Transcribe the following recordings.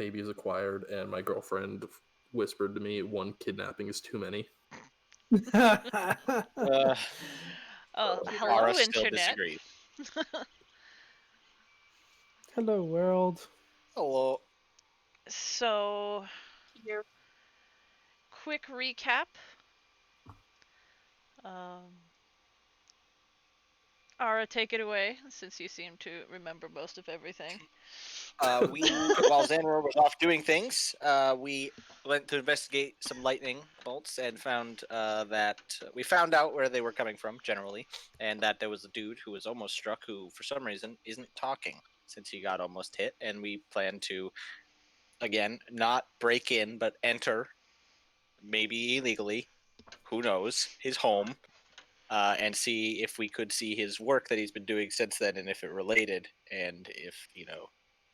baby is acquired, and my girlfriend whispered to me, "One kidnapping is too many." Hello, Ara still internet. disagrees. Hello, world. Hello. So, Here. quick recap. Ara, take it away, since you seem to remember most of everything. While Xanroar was off doing things, we went to investigate some lightning bolts and found that we found out where they were coming from generally, and that there was a dude who was almost struck who, for some reason, isn't talking since he got almost hit, and we plan to, again, not break in, but enter, maybe illegally, who knows, his home, and see if we could see his work that he's been doing since then, and if it related, and if,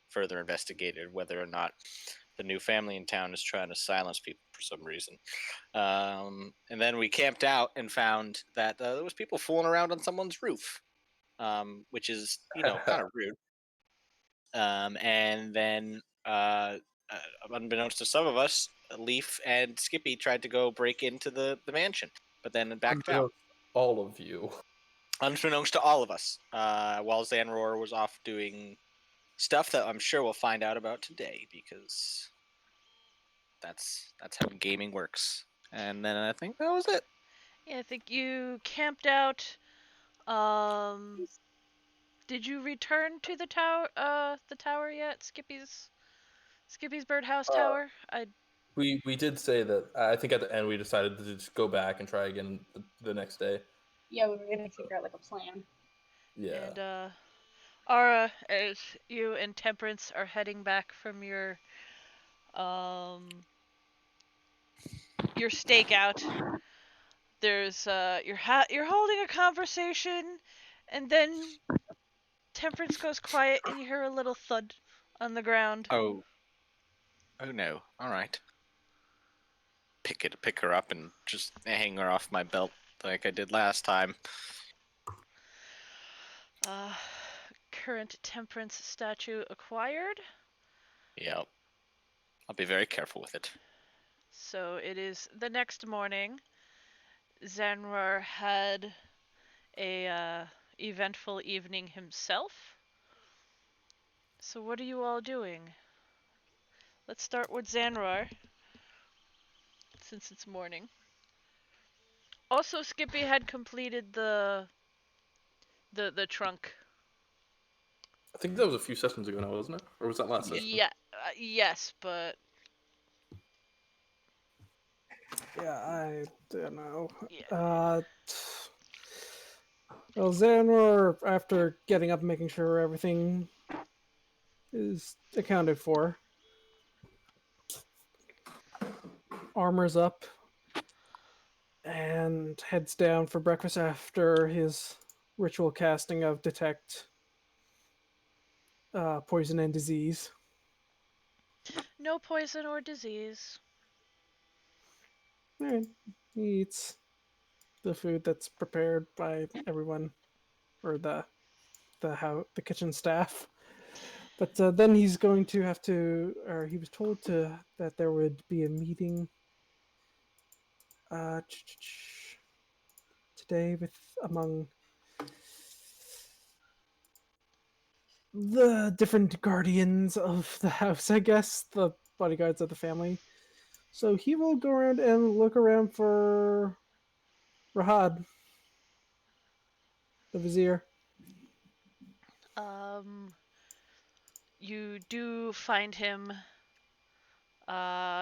further investigated whether or not the new family in town is trying to silence people for some reason. And then we camped out and found that there was people fooling around on someone's roof, which is, kind of rude. And then, unbeknownst to some of us, Leaf and Skippy tried to go break into the mansion, but then backed out. All of you. Unbeknownst to all of us, while Xanroar was off doing stuff that I'm sure we'll find out about today, because that's how gaming works. And then I think that was it. Yeah, I think you camped out. Did you return to the tower yet? Skippy's birdhouse tower? We did say that. I think at the end we decided to just go back and try again the next day. Yeah, we were gonna figure out like a plan. Yeah. And Ara, as you and Temperance are heading back from your stakeout, there's you're holding a conversation, and then Temperance goes quiet, and you hear a little thud on the ground. Oh no! All right. Pick her up and just hang her off my belt like I did last time. Current Temperance statue acquired. Yep. I'll be very careful with it. So it is the next morning. Xanroar had a eventful evening himself. So what are you all doing? Let's start with Xanroar, since it's morning. Also, Skippy had completed the trunk. I think that was a few sessions ago now, wasn't it? Or was that last session? Yeah, yes, but Yeah, I don't know. yeah. Well, Xanroar, after getting up and making sure everything is accounted for, armors up, and heads down for breakfast after his ritual casting of Detect Poison and Disease. No poison or disease. And he eats the food that's prepared by everyone, or the kitchen staff. But then he's going to have to, or he was told that there would be a meeting today among the different guardians of the house, I guess, the bodyguards of the family. So he will go around and look around for Rahad, the vizier. You do find him.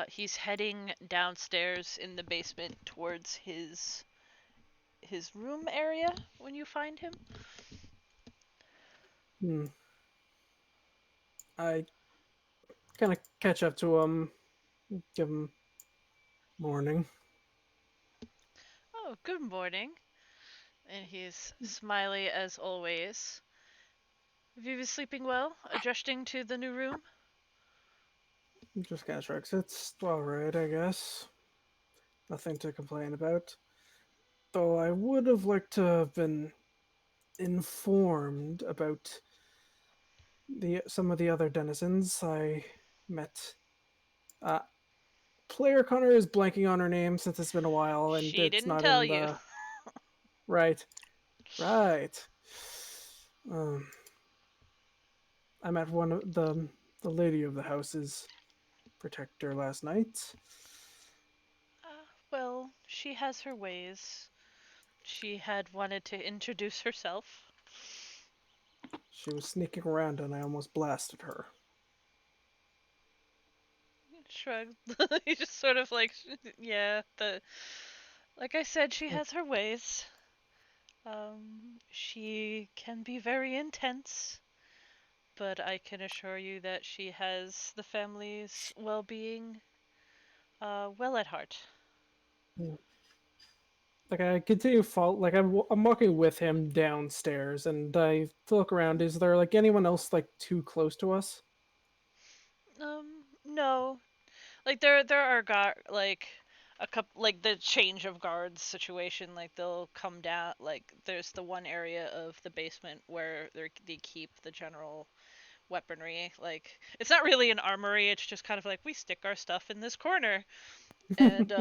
He's heading downstairs in the basement towards his room area when you find him. I kind of catch up to him, give him morning. Oh, good morning. And he's smiley as always. Have you been sleeping well? Adjusting to the new room? Just kind of shrugs. It's alright, I guess. Nothing to complain about. Though I would have liked to have been informed about some of the other denizens. I met. Player Connor is blanking on her name since it's been a while, and She it's didn't not tell in you. the right. Um, I met one of the lady of the house's protector last night. Well, she has her ways. She had wanted to introduce herself. She was sneaking around, and I almost blasted her. Shrugged. He just sort of like, yeah, like I said, she has her ways. She can be very intense, but I can assure you that she has the family's well-being well at heart. Like I continue fall like I'm walking with him downstairs, and I look around. Is there like anyone else like too close to us? No, like there are like a couple, like the change of guards situation. Like they'll come down. Like there's the one area of the basement where they keep the general weaponry. Like it's not really an armory. It's just kind of like we stick our stuff in this corner, and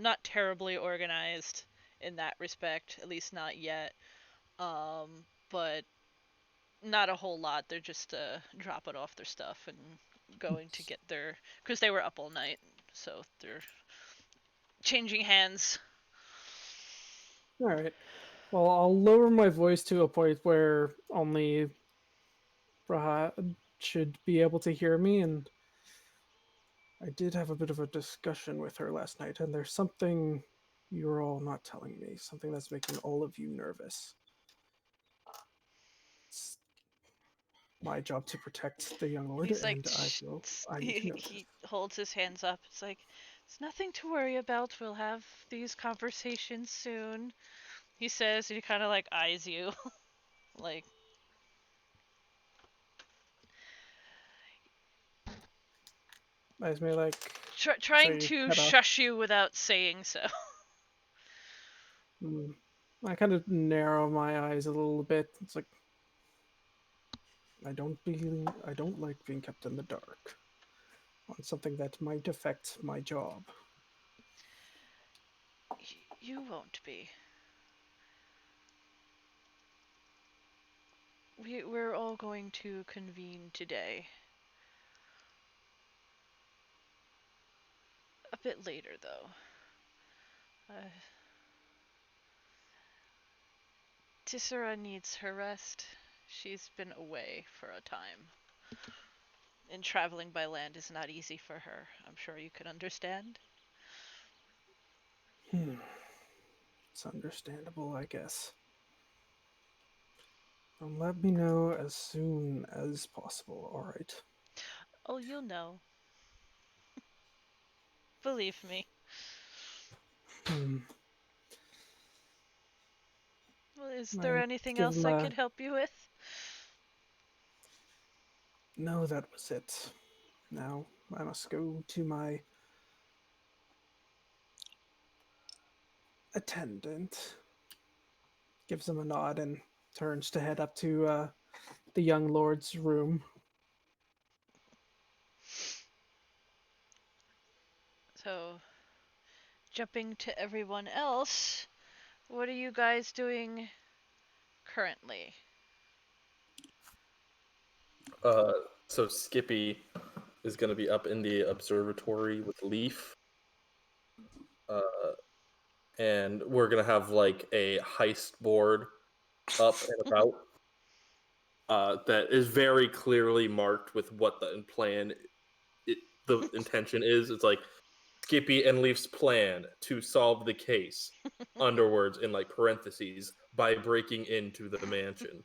not terribly organized in that respect. At least not yet. But not a whole lot. They're just dropping off their stuff and going to get their, because they were up all night, so they're changing hands. All right. Well, I'll lower my voice to a point where only Raha should be able to hear me, and I did have a bit of a discussion with her last night, and there's something you're all not telling me, something that's making all of you nervous. It's my job to protect the young lord, He's like, and I feel I need to know this. he holds his hands up. It's like, it's nothing to worry about. We'll have these conversations soon. He says, and he kind of like eyes you, like, I may like trying say to cut off. shush you without saying so. I kind of narrow my eyes a little bit. It's like I don't like being kept in the dark on something that might affect my job. You won't be. We're all going to convene today. A bit later, though. Tissera needs her rest. She's been away for a time. And traveling by land is not easy for her. I'm sure you can understand. It's understandable, I guess. Let me know as soon as possible, alright? Oh, you'll know. Believe me. Well, is there I anything give else him I a could help you with? no, that was it. Now I must go to my attendant. Gives him a nod and turns to head up to the young lord's room. So, jumping to everyone else, what are you guys doing currently? So Skippy is going to be up in the observatory with Leaf. And we're going to have like a heist board up and about that is very clearly marked with what the plan, the intention is. It's like Skippy and Leaf's plan to solve the case, underwords in like parentheses, by breaking into the mansion.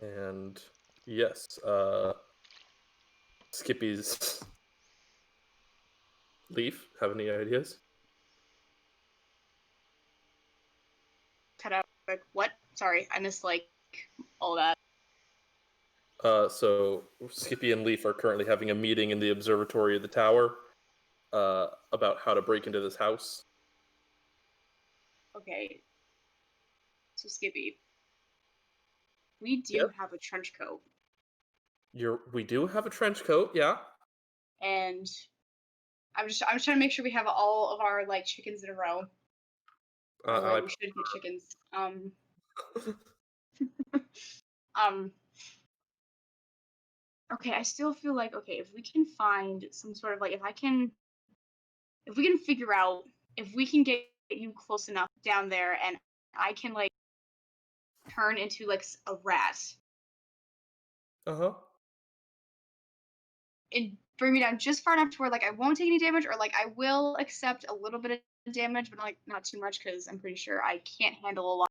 And yes, Skippy's Leaf, have any ideas? Cut out. Like, what? Sorry, I missed like all that. So Skippy and Leaf are currently having a meeting in the observatory of the tower about how to break into this house. Okay. So Skippy, we do Yep. have a trench coat, We do have a trench coat, yeah. and I'm just trying to make sure we have all of our like chickens in a row. By the way, we should get chickens. Um. Okay, I still feel like okay, if we can find some sort of like if we can figure out if we can get you close enough down there and I can like turn into like a rat Uh-huh. and bring me down just far enough to where like I won't take any damage or like I will accept a little bit of damage but like not too much because I'm pretty sure I can't handle a lot.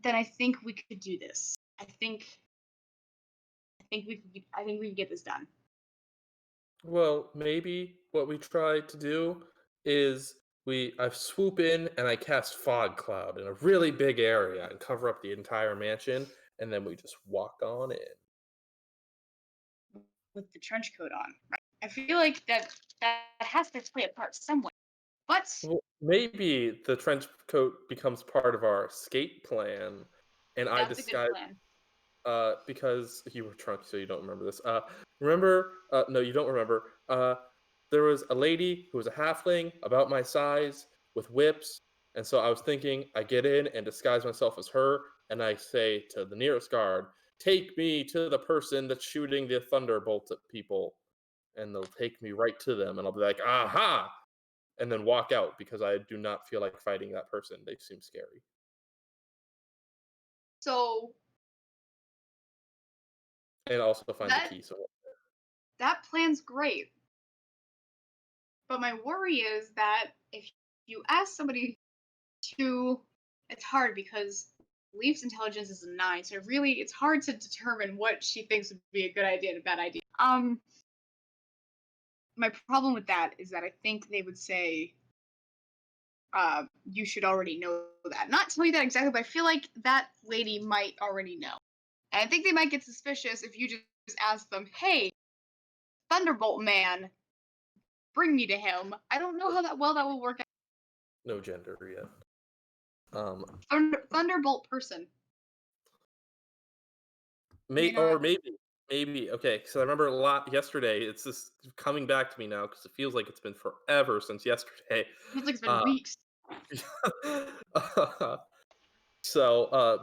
Then I think we could do this. I think we could get this done. Well, maybe what we try to do is I swoop in and I cast fog cloud in a really big area and cover up the entire mansion, and then we just walk on in. With the trench coat on, right? I feel like that has to play a part somewhere. But Well, maybe the trench coat becomes part of our escape plan, and I that's a good disguise plan. because you were drunk, so you don't remember this. Remember? No, you don't remember. There was a lady who was a halfling about my size with whips, and so I was thinking I get in and disguise myself as her, and I say to the nearest guard, "Take me to the person that's shooting the thunderbolt at people," and they'll take me right to them, and I'll be like, "Aha!" and then walk out because I do not feel like fighting that person. They seem scary. So And also find the that key. So that plan's great. But my worry is that if you ask somebody to it's hard because Leaf's intelligence is a 9, so really it's hard to determine what she thinks would be a good idea and a bad idea. My problem with that is that I think they would say you should already know that. Not tell you that exactly, but I feel like that lady might already know. And I think they might get suspicious if you just ask them, hey, Thunderbolt Man, bring me to him. I don't know how that will work out. no gender yet. Thunderbolt person. Maybe okay. So I remember a lot yesterday. It's just coming back to me now because it feels like it's been forever since yesterday. Feels like it's been weeks.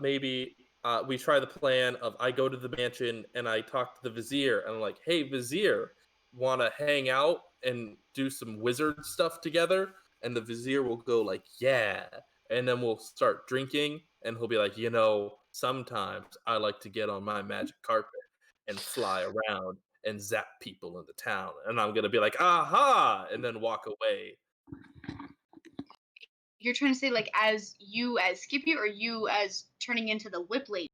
Maybe we try the plan of I go to the mansion and I talk to the vizier and I'm like, "Hey, vizier, want to hang out and do some wizard stuff together?" And the vizier will go like, "Yeah," and then we'll start drinking, and he'll be like, sometimes I like to get on my magic carpet and fly around and zap people in the town," and I'm gonna be like, "Aha!" and then walk away. You're trying to say like as you as Skippy or you as turning into the whip lady?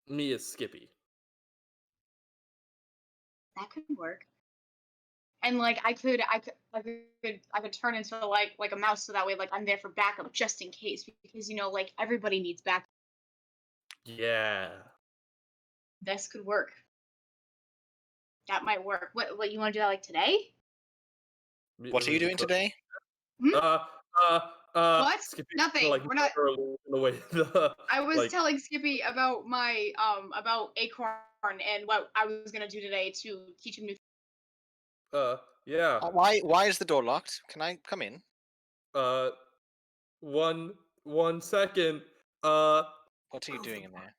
Me as Skippy. That could work. And like I could turn into like a mouse so that way like I'm there for backup just in case because like everybody needs backup. Yeah. This could work. That might work. What you want to do that like today? What are you doing today? Uh, What? Skippy, Nothing. like, We're not. the way the I was like, telling Skippy about my about Acorn and what I was gonna do today to teach him new. yeah. Why is the door locked? Can I come in? Uh, one second. What are you doing in there?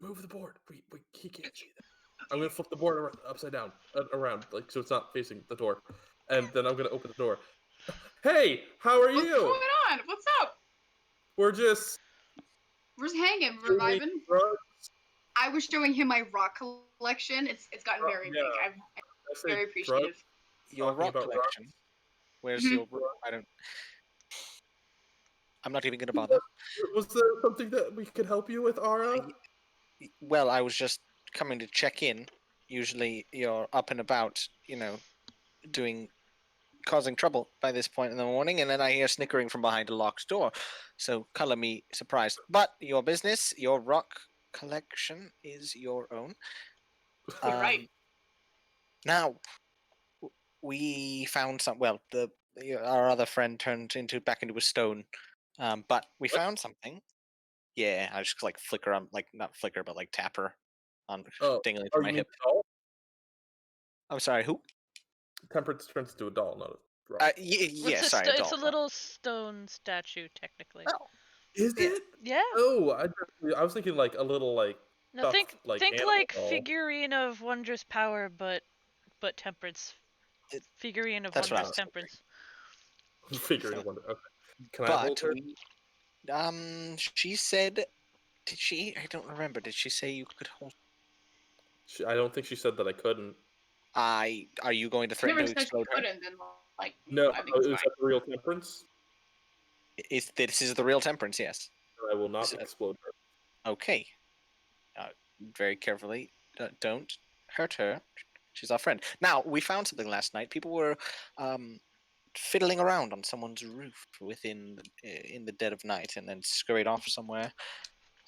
Move the board. He can't see that. I'm gonna flip the board upside down, around, like so it's not facing the door, and then I'm gonna open the door. Hey, how are What's you? going on? What's up? We're just Hanging, doing reviving. drugs. I was showing him my rock collection. It's gotten very big. I'm I say very drugs. appreciative. Your Talking rock about collection. drugs. Where's Mhm. your? I don't. I'm not even gonna bother. Was there something that we could help you with, Ara? Well, I was just coming to check in. Usually, you're up and about, causing trouble by this point in the morning, and then I hear snickering from behind a locked door. So, color me surprised. But your business, your rock collection, is your own. Right. Now, we found some. Well, our other friend turned back into a stone, but we found something. Yeah, I just like flicker on, like not flicker, but like tap her on dingling Oh, to my you mean hip. doll? I'm sorry, who? Temperance turns into a doll, not a rock. Yeah, It's a sorry, it's a doll. little stone statue, technically. Oh, Is yeah. it? Yeah. Oh, I was thinking like a little like No, stuffed like think animal like doll. figurine of wondrous power, but temperance. Figurine of That's what I wondrous was temperance. Figure So, wonder. Okay. Can I hold but her? she said, did she? I don't remember. Did she say you could hold? I don't think she said that I couldn't. Are you going to I threaten never to said you explode her? couldn't, then like No, I think it's is fine. that the real Temperance? This is the real Temperance? Yes. I will not So- explode her. Okay. Very carefully. Don't hurt her. She's our friend. Now, we found something last night. People were fiddling around on someone's roof in the dead of night and then scurried off somewhere.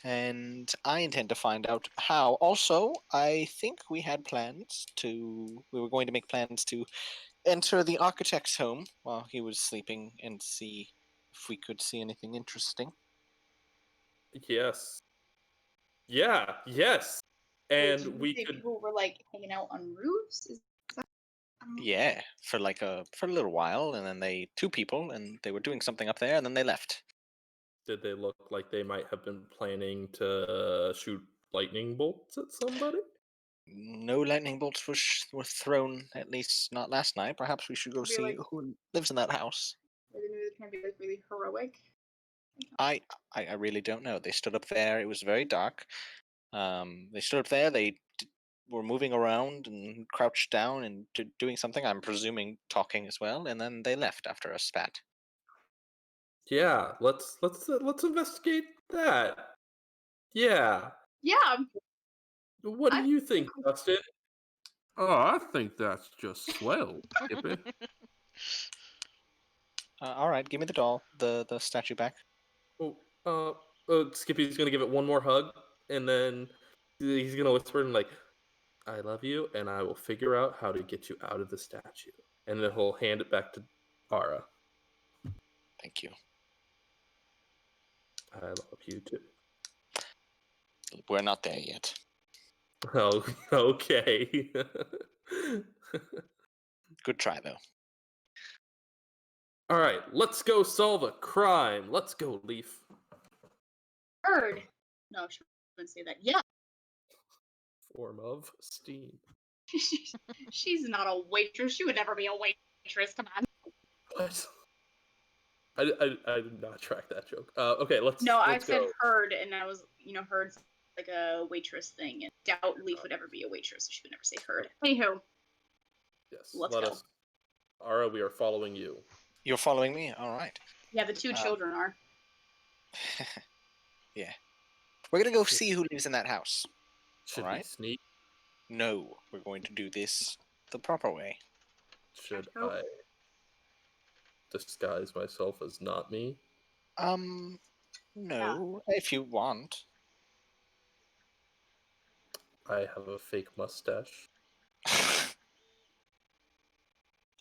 And I intend to find out how. Also, I think we were going to make plans to enter the architect's home while he was sleeping and see if we could see anything interesting. Yes. Yeah. Yes. Wait, And did you we say could. people were like hanging out on roofs? Is that? I don't know. Yeah, for a little while, and then two people, and they were doing something up there, and then they left. Did they look like they might have been planning to shoot lightning bolts at somebody? No lightning bolts were thrown, at least not last night. Perhaps we should go Maybe, see like- who lives in that house. Maybe they're trying to be like really heroic. I really don't know. They stood up there. It was very dark. They stood up there. They were moving around and crouched down and doing something. I'm presuming talking as well. And then they left after a spat. Yeah. Let's investigate that. Yeah. Yeah, What do I- you think, Dustin? Oh, I think that's just swell, Skippy. All right, give me the doll, the statue back. Oh, Skippy's gonna give it one more hug, and then he's gonna whisper and like, "I love you, and I will figure out how to get you out of the statue." And then he'll hand it back to Ara. Thank you. I love you too. We're not there yet. Oh, okay. Good try, though. All right, let's go solve a crime. Let's go, Leaf. heard. No, she wouldn't say that. Yeah, Form of steam. she's not a waitress. She would never be a waitress. Come on. What? I did not track that joke. Okay, let's. No, I let's said go. heard, and I was, heard's like a waitress thing, and doubt Leaf would ever be a waitress, so she would never say heard. Anywho, Yes. let's let go. us. Ara, we are following you. You're following me? All right. Yeah, the two children are. Yeah. We're going to go see who lives in that house. Should we Alright. sneak? No, we're going to do this the proper way. Should Nope. I disguise myself as not me? No, if you want. I have a fake mustache.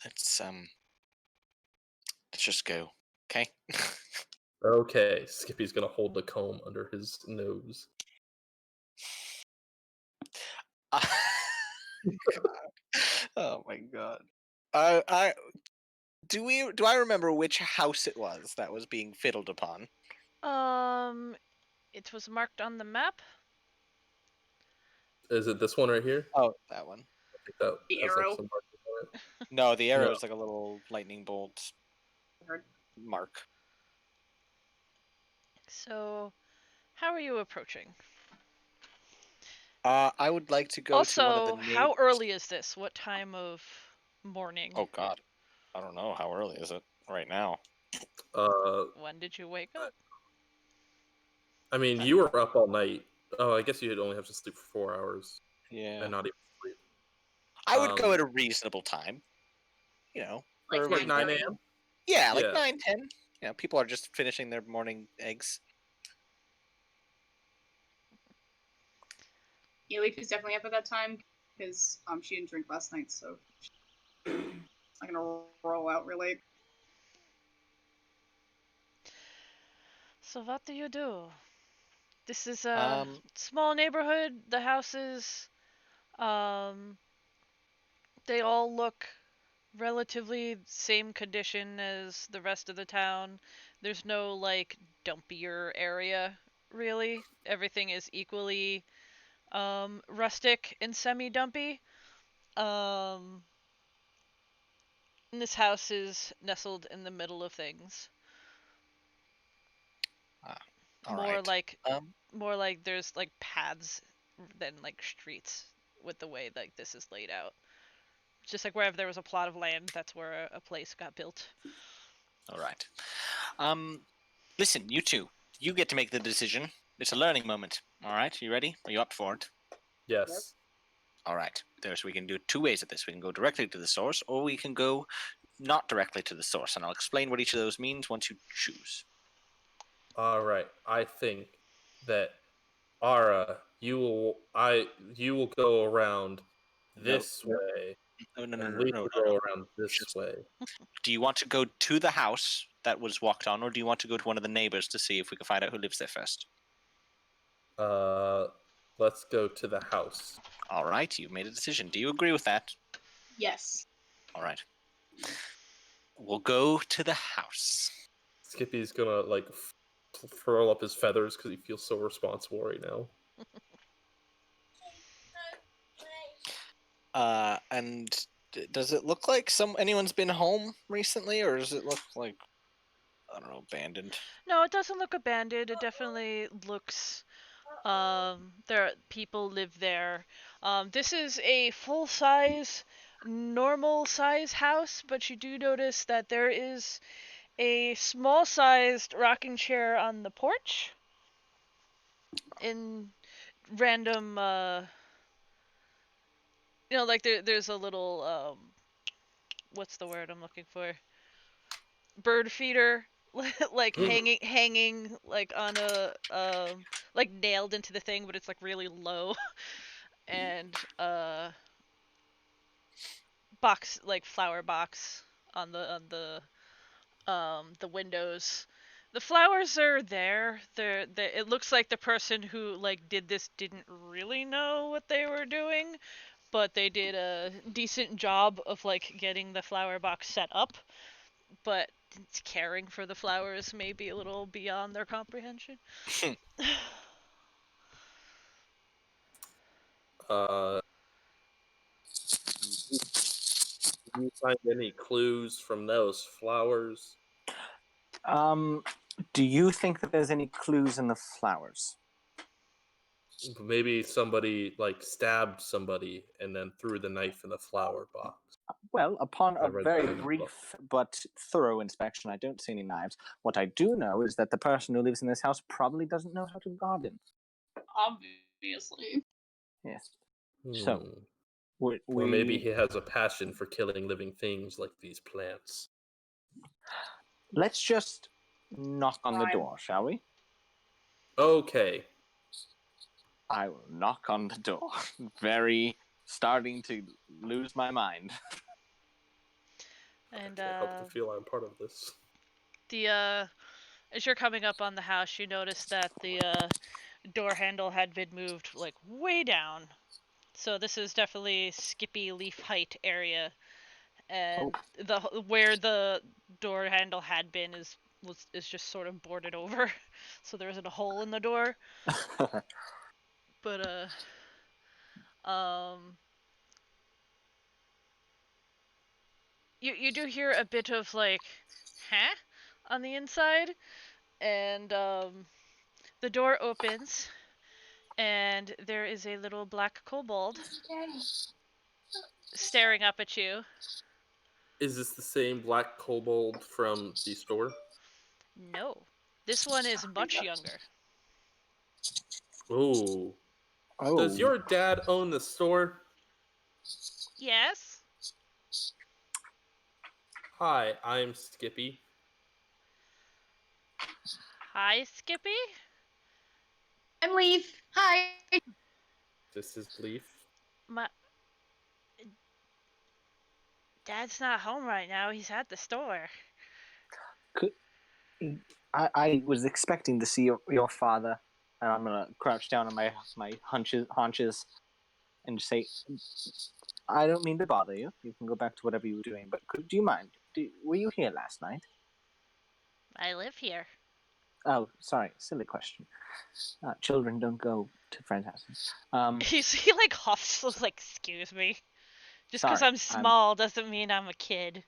Let's just go. Okay? Okay, Skippy's gonna hold the comb under his nose. God. Oh my god. I do I remember which house it was that was being fiddled upon? It was marked on the map. Is it this one right here? Oh, that one. I think that The has arrow. like some markings on it. No, the arrow No. is like a little lightning bolt Heard. mark. So, how are you approaching? I would like to go to one of Also, the how neighbors. early is this? What time of morning? Oh god. I don't know. How early is it right now? When did you wake up? I mean, you were up all night. Oh, I guess you'd only have to sleep for 4 hours Yeah. and not even sleep. I would go Um, at a reasonable time. You know, Like early Like 9 9:30. a.m. Yeah, like Yeah. 9, 10. You know, people are just finishing their morning eggs. Yeah, Leaf is definitely up at that time because she didn't drink last night, so she's not gonna roll out real late. So what do you do? This is a small neighborhood. The houses, um, they all look relatively same condition as the rest of the town. There's no like dumpier area really. Everything is equally rustic and semi-dumpy. Um, and this house is nestled in the middle of things. All more right. like more like there's like paths than like streets with the way like this is laid out. Just like wherever there was a plot of land, that's where a place got built. All right. Listen, you two, you get to make the decision. It's a learning moment. All right, you ready? Are you up for it? Yes. All right. So we can do two ways of this. We can go directly to the source, or we can go not directly to the source, and I'll explain what each of those means once you choose. All right. I think that Ara, you will go around this way, No, and Leaf will go around this way. Do you want to go to the house that was walked on, or do you want to go to one of the neighbors to see if we can find out who lives there first? Let's go to the house. All right, you've made a decision. Do you agree with that? Yes. All right. We'll go to the house. Skippy's gonna like furl up his feathers because he feels so responsible right now. And does it look like anyone's been home recently, or does it look like, I don't know, abandoned? No, it doesn't look abandoned. It definitely looks there people live there. This is a full-size normal size house, but you do notice that there is a small-sized rocking chair on the porch in random like there's a little what's the word I'm looking for? Bird feeder like hanging like on a like nailed into the thing, but it's like really low. And box like flower box on the windows. The flowers are there. It looks like the person who like did this didn't really know what they were doing, but they did a decent job of like getting the flower box set up. But caring for the flowers may be a little beyond their comprehension. Do you find any clues from those flowers? Do you think that there's any clues in the flowers? Maybe somebody like stabbed somebody and then threw the knife in the flower box. Well, upon I a read very that in the brief book. but thorough inspection, I don't see any knives. What I do know is that the person who lives in this house probably doesn't know how to garden. Obviously. Yes. So, we... Or maybe he has a passion for killing living things like these plants. Let's just knock on the door, shall we? Okay. I will knock on the door. Very starting to lose my mind. And I hope to feel I'm part of this. as you're coming up on the house, you notice that the door handle had been moved like way down. So this is definitely Skippy leaf height area, and where the door handle had been is just sort of boarded over, so there isn't a hole in the door. But you do hear a bit of like, huh, on the inside, and the door opens, and there is a little black kobold staring up at you. Is this the same black kobold from the store? No, this one is much younger. Ooh. Does your dad own the store? Yes. Hi, I'm Skippy. Hi, Skippy. I'm Leaf. Hi. This is Leaf. My Dad's not home right now. He's at the store. I was expecting to see your father. and I'm gonna crouch down on my haunches, and just say, "I don't mean to bother you. You can go back to whatever you were doing. But do you mind? Were you here last night?" I live here. Oh, sorry, silly question. Children don't go to friends' houses. He like huffs, like, excuse me. Just because Sorry, I'm small doesn't mean I'm a kid.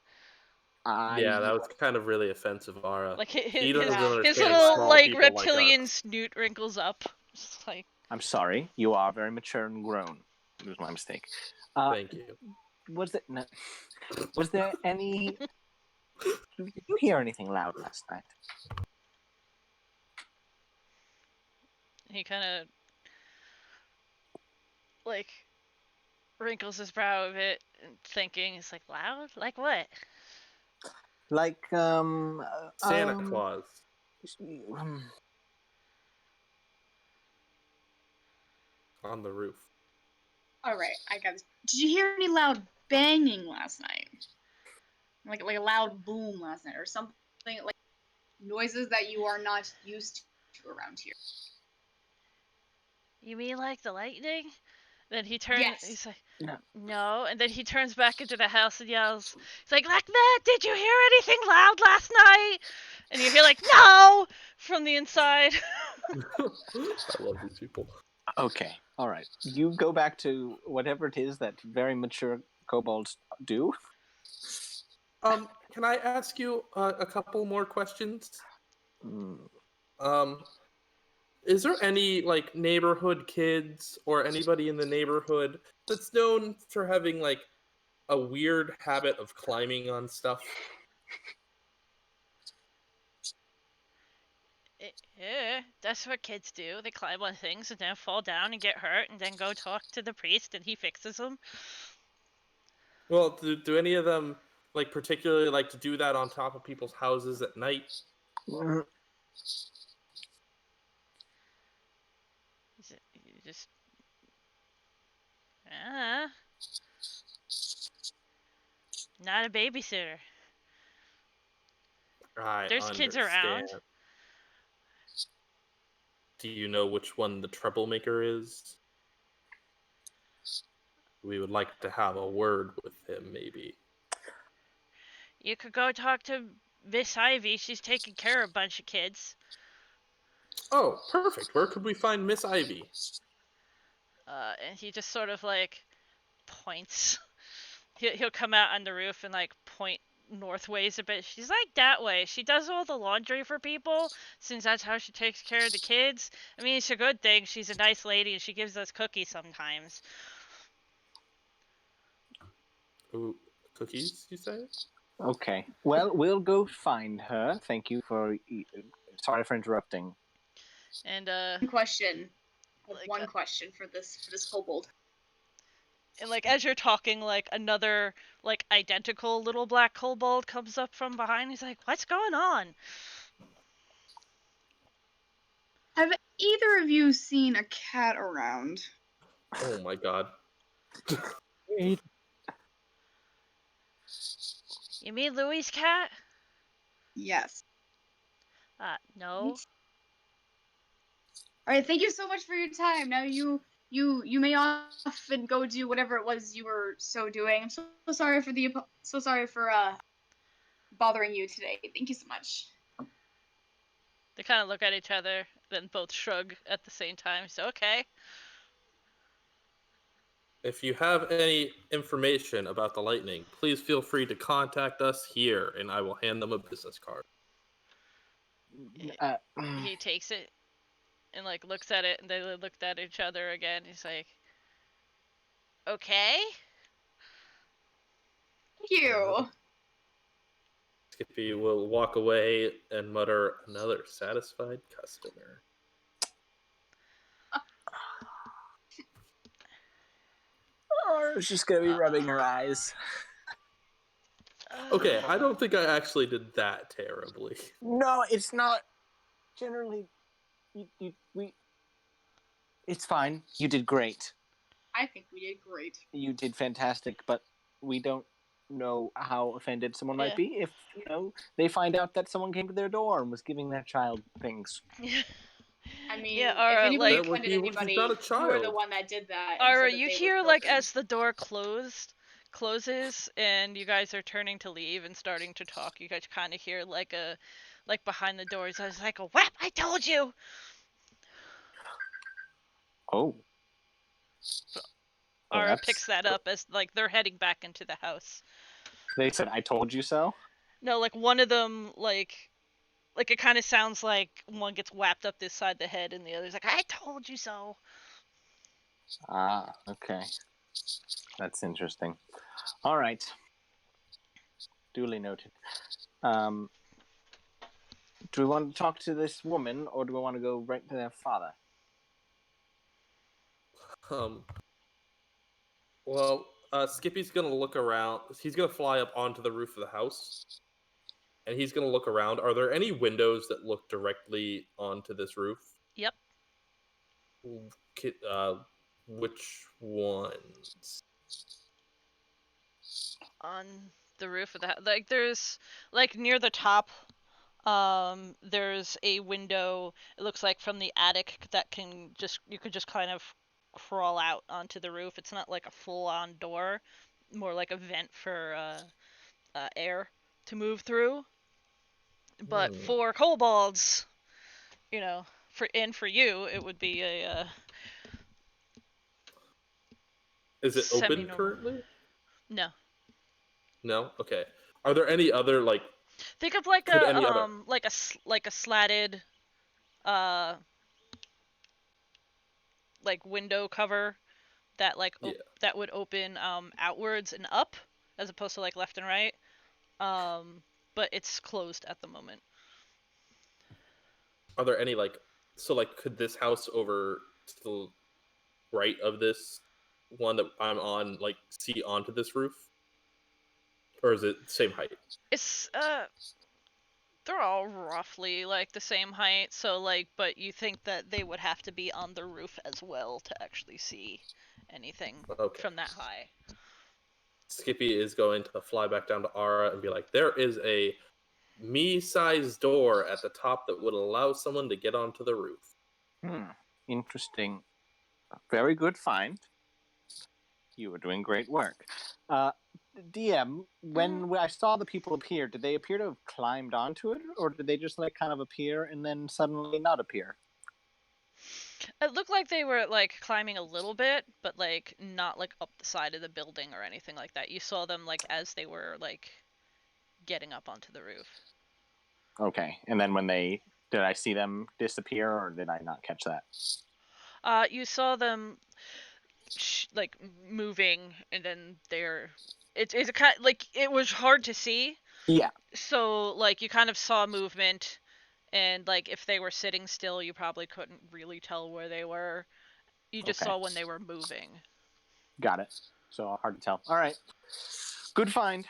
Yeah, that was kind of really offensive, Ara. Like He doesn't Yeah. understand his little small like people reptilian like us. snoot wrinkles up. Just like I'm sorry. You are very mature and grown. It was my mistake. Thank you. Was there any? Did you hear anything loud last night? he kind of like wrinkles his brow a bit, thinking. He's like, loud? Like what? Like Santa Claus. On the roof. All right, I got this. Did you hear any loud banging last night? Like a loud boom last night, or something like noises that you are not used to around here. You mean like the lightning? Then he turns. Yes. He's like, No. no. And then he turns back into the house and yells. He's like, Matt, did you hear anything loud last night? And you hear like, no, from the inside. I love these people. Okay, all right. You go back to whatever it is that very mature kobolds do. Can I ask you a couple more questions? Is there any like neighborhood kids or anybody in the neighborhood that's known for having like a weird habit of climbing on stuff? Yeah, that's what kids do. They climb on things and then fall down and get hurt and then go talk to the priest and he fixes them. Well, do any of them like particularly like to do that on top of people's houses at night? You just not a babysitter. I There's kids understand. around. Do you know which one the troublemaker is? We would like to have a word with him, maybe. You could go talk to Miss Ivy. She's taking care of a bunch of kids. Oh, perfect. Where could we find Miss Ivy? And he just sort of like points. He'll come out on the roof and like point northways a bit. She's like that way. She does all the laundry for people since that's how she takes care of the kids. I mean, it's a good thing. She's a nice lady and she gives us cookies sometimes. Ooh, cookies, you say? Okay. Well, we'll go find her. Thank you for. Sorry for interrupting. And Question. Like, One question for this kobold. and like as you're talking, like another like identical little black kobold comes up from behind. He's like, "What's going on?" Have either of you seen a cat around? Oh my god. You mean Louie's cat? Yes. No. All right. Thank you so much for your time. Now you may off and go do whatever it was you were doing. I'm so sorry for bothering you today. Thank you so much. They kind of look at each other, then both shrug at the same time. So okay. If you have any information about the lightning, please feel free to contact us here, and I will hand them a business card. He takes it and like looks at it, and they looked at each other again. He's like, "Okay." Thank you. Skippy will walk away and mutter, "Another satisfied customer." She's gonna be rubbing her eyes. Okay, I don't think I actually did that terribly. No, it's not. Generally, we. It's fine. You did great. I think we did great. You did fantastic, but we don't know how offended someone might be if they find out that someone came to their door and was giving their child things. I mean, Yeah, if Ara, anybody like- offended You've anybody, got a you were the child. one that did that. and Ara, said that you they were hear like children. as the door closes, and you guys are turning to leave and starting to talk. You guys kind of hear like behind the doors. I was like, "Whap! I told you." Oh. Oh, Ara that's- picks that up as like they're heading back into the house. They said, "I told you so." No, like one of them like it kind of sounds like one gets whapped up this side the head, and the other's like, "I told you so." Ah, okay. That's interesting. All right. Duly noted. Do we want to talk to this woman, or do we want to go right to their father? Well, Skippy's gonna look around. He's gonna fly up onto the roof of the house, and he's gonna look around. Are there any windows that look directly onto this roof? Yep. Which ones? On the roof of the house, like there's like near the top. There's a window. It looks like from the attic that you could just kind of crawl out onto the roof. It's not like a full-on door, more like a vent for air to move through. But for kobolds, for you, it would be a Is it open semi-normal. currently? No. No. Okay. Are there any other like? Think of like Could a any other- like a slatted like window cover that that would open outwards and up as opposed to like left and right. But it's closed at the moment. Are there any like? So like, could this house over to the right of this one that I'm on like see onto this roof, or is it same height? It's they're all roughly like the same height, so like, but you think that they would have to be on the roof as well to actually see anything from that high. Skippy is going to fly back down to Ara and be like, there is a me-sized door at the top that would allow someone to get onto the roof. Interesting. Very good find. You were doing great work. DM, when I saw the people appear, did they appear to have climbed onto it, or did they just like kind of appear and then suddenly not appear? It looked like they were like climbing a little bit, but like not like up the side of the building or anything like that. You saw them like as they were like getting up onto the roof. Okay, and then did I see them disappear, or did I not catch that? You saw them like moving, and then it's a kind like it was hard to see. Yeah. So like you kind of saw movement, and like if they were sitting still, you probably couldn't really tell where they were. You just saw when they were moving. Got it. So hard to tell. All right. Good find,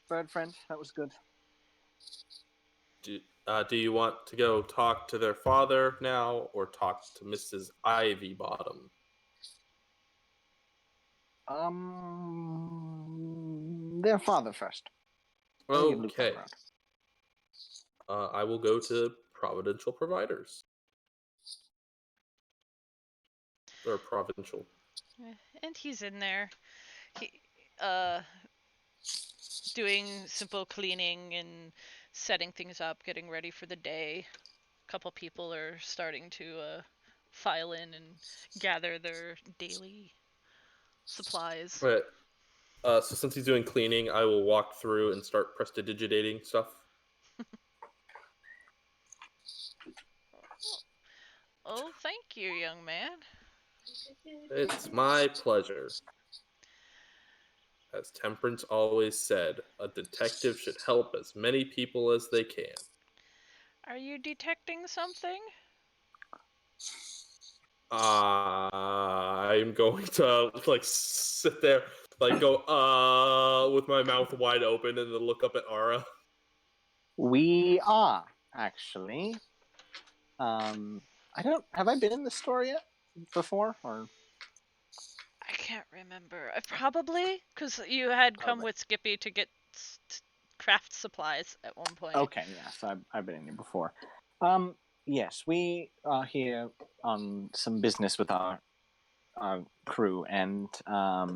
bird friend. That was good. Do you want to go talk to their father now, or talk to Mrs. Ivy Bottom? Their father first. Okay. I will go to Providential Providers. Or Provincial. And he's in there. He doing simple cleaning and setting things up, getting ready for the day. A couple people are starting to file in and gather their daily supplies. Right. So since he's doing cleaning, I will walk through and start prestidigitating stuff. Oh, thank you, young man. It's my pleasure. As Temperance always said, a detective should help as many people as they can. Are you detecting something? I'm going to like sit there, like go with my mouth wide open, and then look up at Ara. We are actually. Have I been in this store yet before, or? I can't remember. Probably, because you had come with Skippy to get craft supplies at one point. Okay, yes, I've been in here before. Yes, we are here on some business with our crew, and are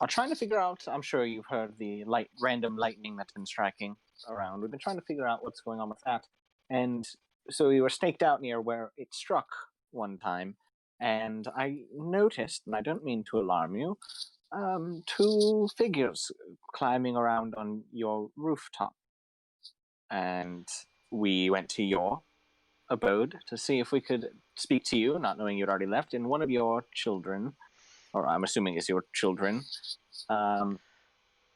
trying to figure out. I'm sure you've heard the random lightning that's been striking around. We've been trying to figure out what's going on with that, and so we were staked out near where it struck one time, and I noticed, and I don't mean to alarm you, two figures climbing around on your rooftop, and we went to your abode to see if we could speak to you, not knowing you'd already left, and one of your children, or I'm assuming is your children,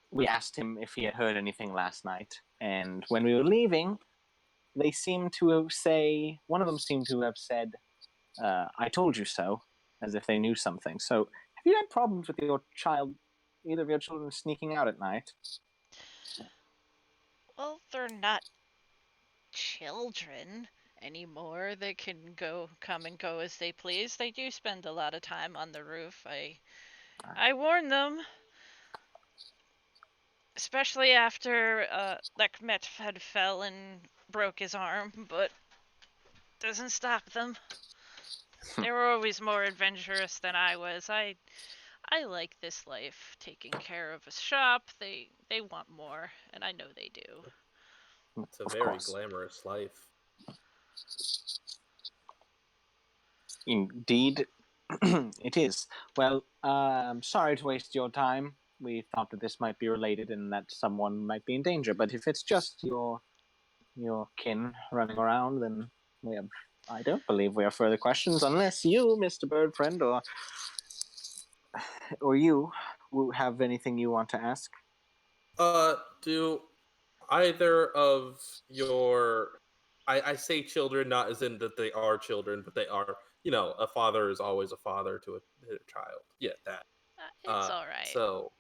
we asked him if he had heard anything last night, and when we were leaving, they seemed to say, one of them seemed to have said, I told you so, as if they knew something. So, have you had problems with your child, either of your children sneaking out at night? Well, they're not children anymore. They can come and go as they please. They do spend a lot of time on the roof. I warned them, especially after Lekmet had fell and broke his arm, but doesn't stop them. They were always more adventurous than I was. I like this life, taking care of a shop. They want more, and I know they do. It's a very glamorous life. Indeed, it is. Well, I'm sorry to waste your time. We thought that this might be related and that someone might be in danger, but if it's just your kin running around, then I don't believe we have further questions, unless you, Mr. Bird Friend, or you have anything you want to ask. Do either of your... I say children not as in that they are children, but they are, a father is always a father to a child. Yeah, that. It's all right. So,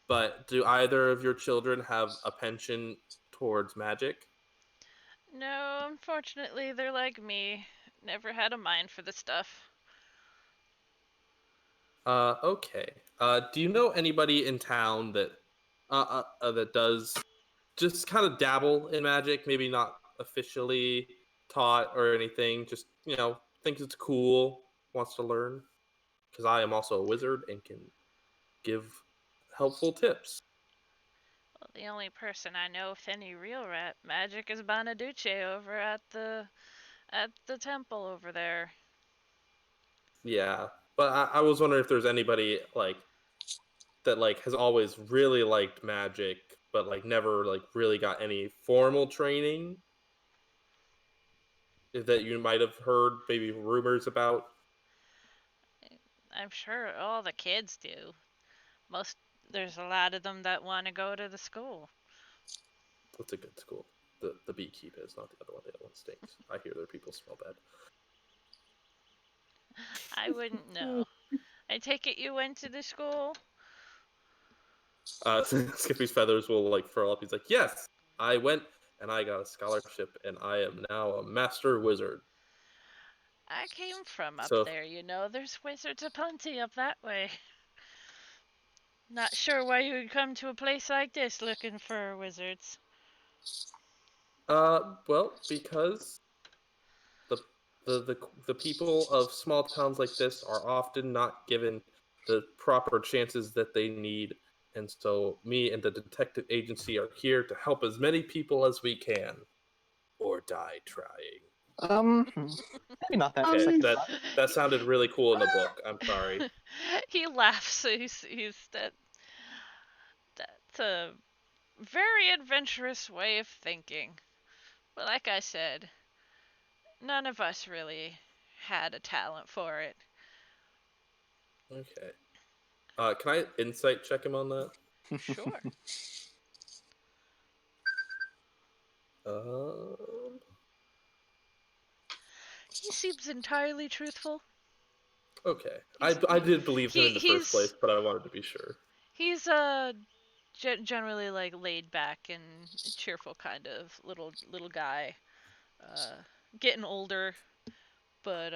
but do either of your children have a penchant towards magic? No, unfortunately, they're like me. Never had a mind for the stuff. Okay. Do you know anybody in town that that does just kind of dabble in magic? Maybe not officially taught or anything. Just thinks it's cool, wants to learn. Because I am also a wizard and can give helpful tips. Well, the only person I know with any real magic is Bonaduce over at the temple over there. Yeah, but I was wondering if there's anybody that has always really liked magic, but never really got any formal training that you might have heard maybe rumors about. I'm sure all the kids do. There's a lot of them that want to go to the school. That's a good school. The beekeeper is not the other one. The other one stinks. I hear their people smell bad. I wouldn't know. I take it you went to the school? Skippy's feathers will furl up. He's like, yes, I went and I got a scholarship and I am now a master wizard. I came from up So, there, There's wizards aplenty up that way. Not sure why you would come to a place like this looking for wizards. well, because the people of small towns like this are often not given the proper chances that they need, and so me and the detective agency are here to help as many people as we can, or die trying. Maybe not that. Okay, that sounded really cool in the book. I'm sorry. He laughs. He's that's a very adventurous way of thinking. But like I said, none of us really had a talent for it. Okay. Can I insight check him on that? Sure. He seems entirely truthful. Okay. I did believe him in the first place, but I wanted to be sure. He's generally laid back and cheerful kind of little guy. Getting older, but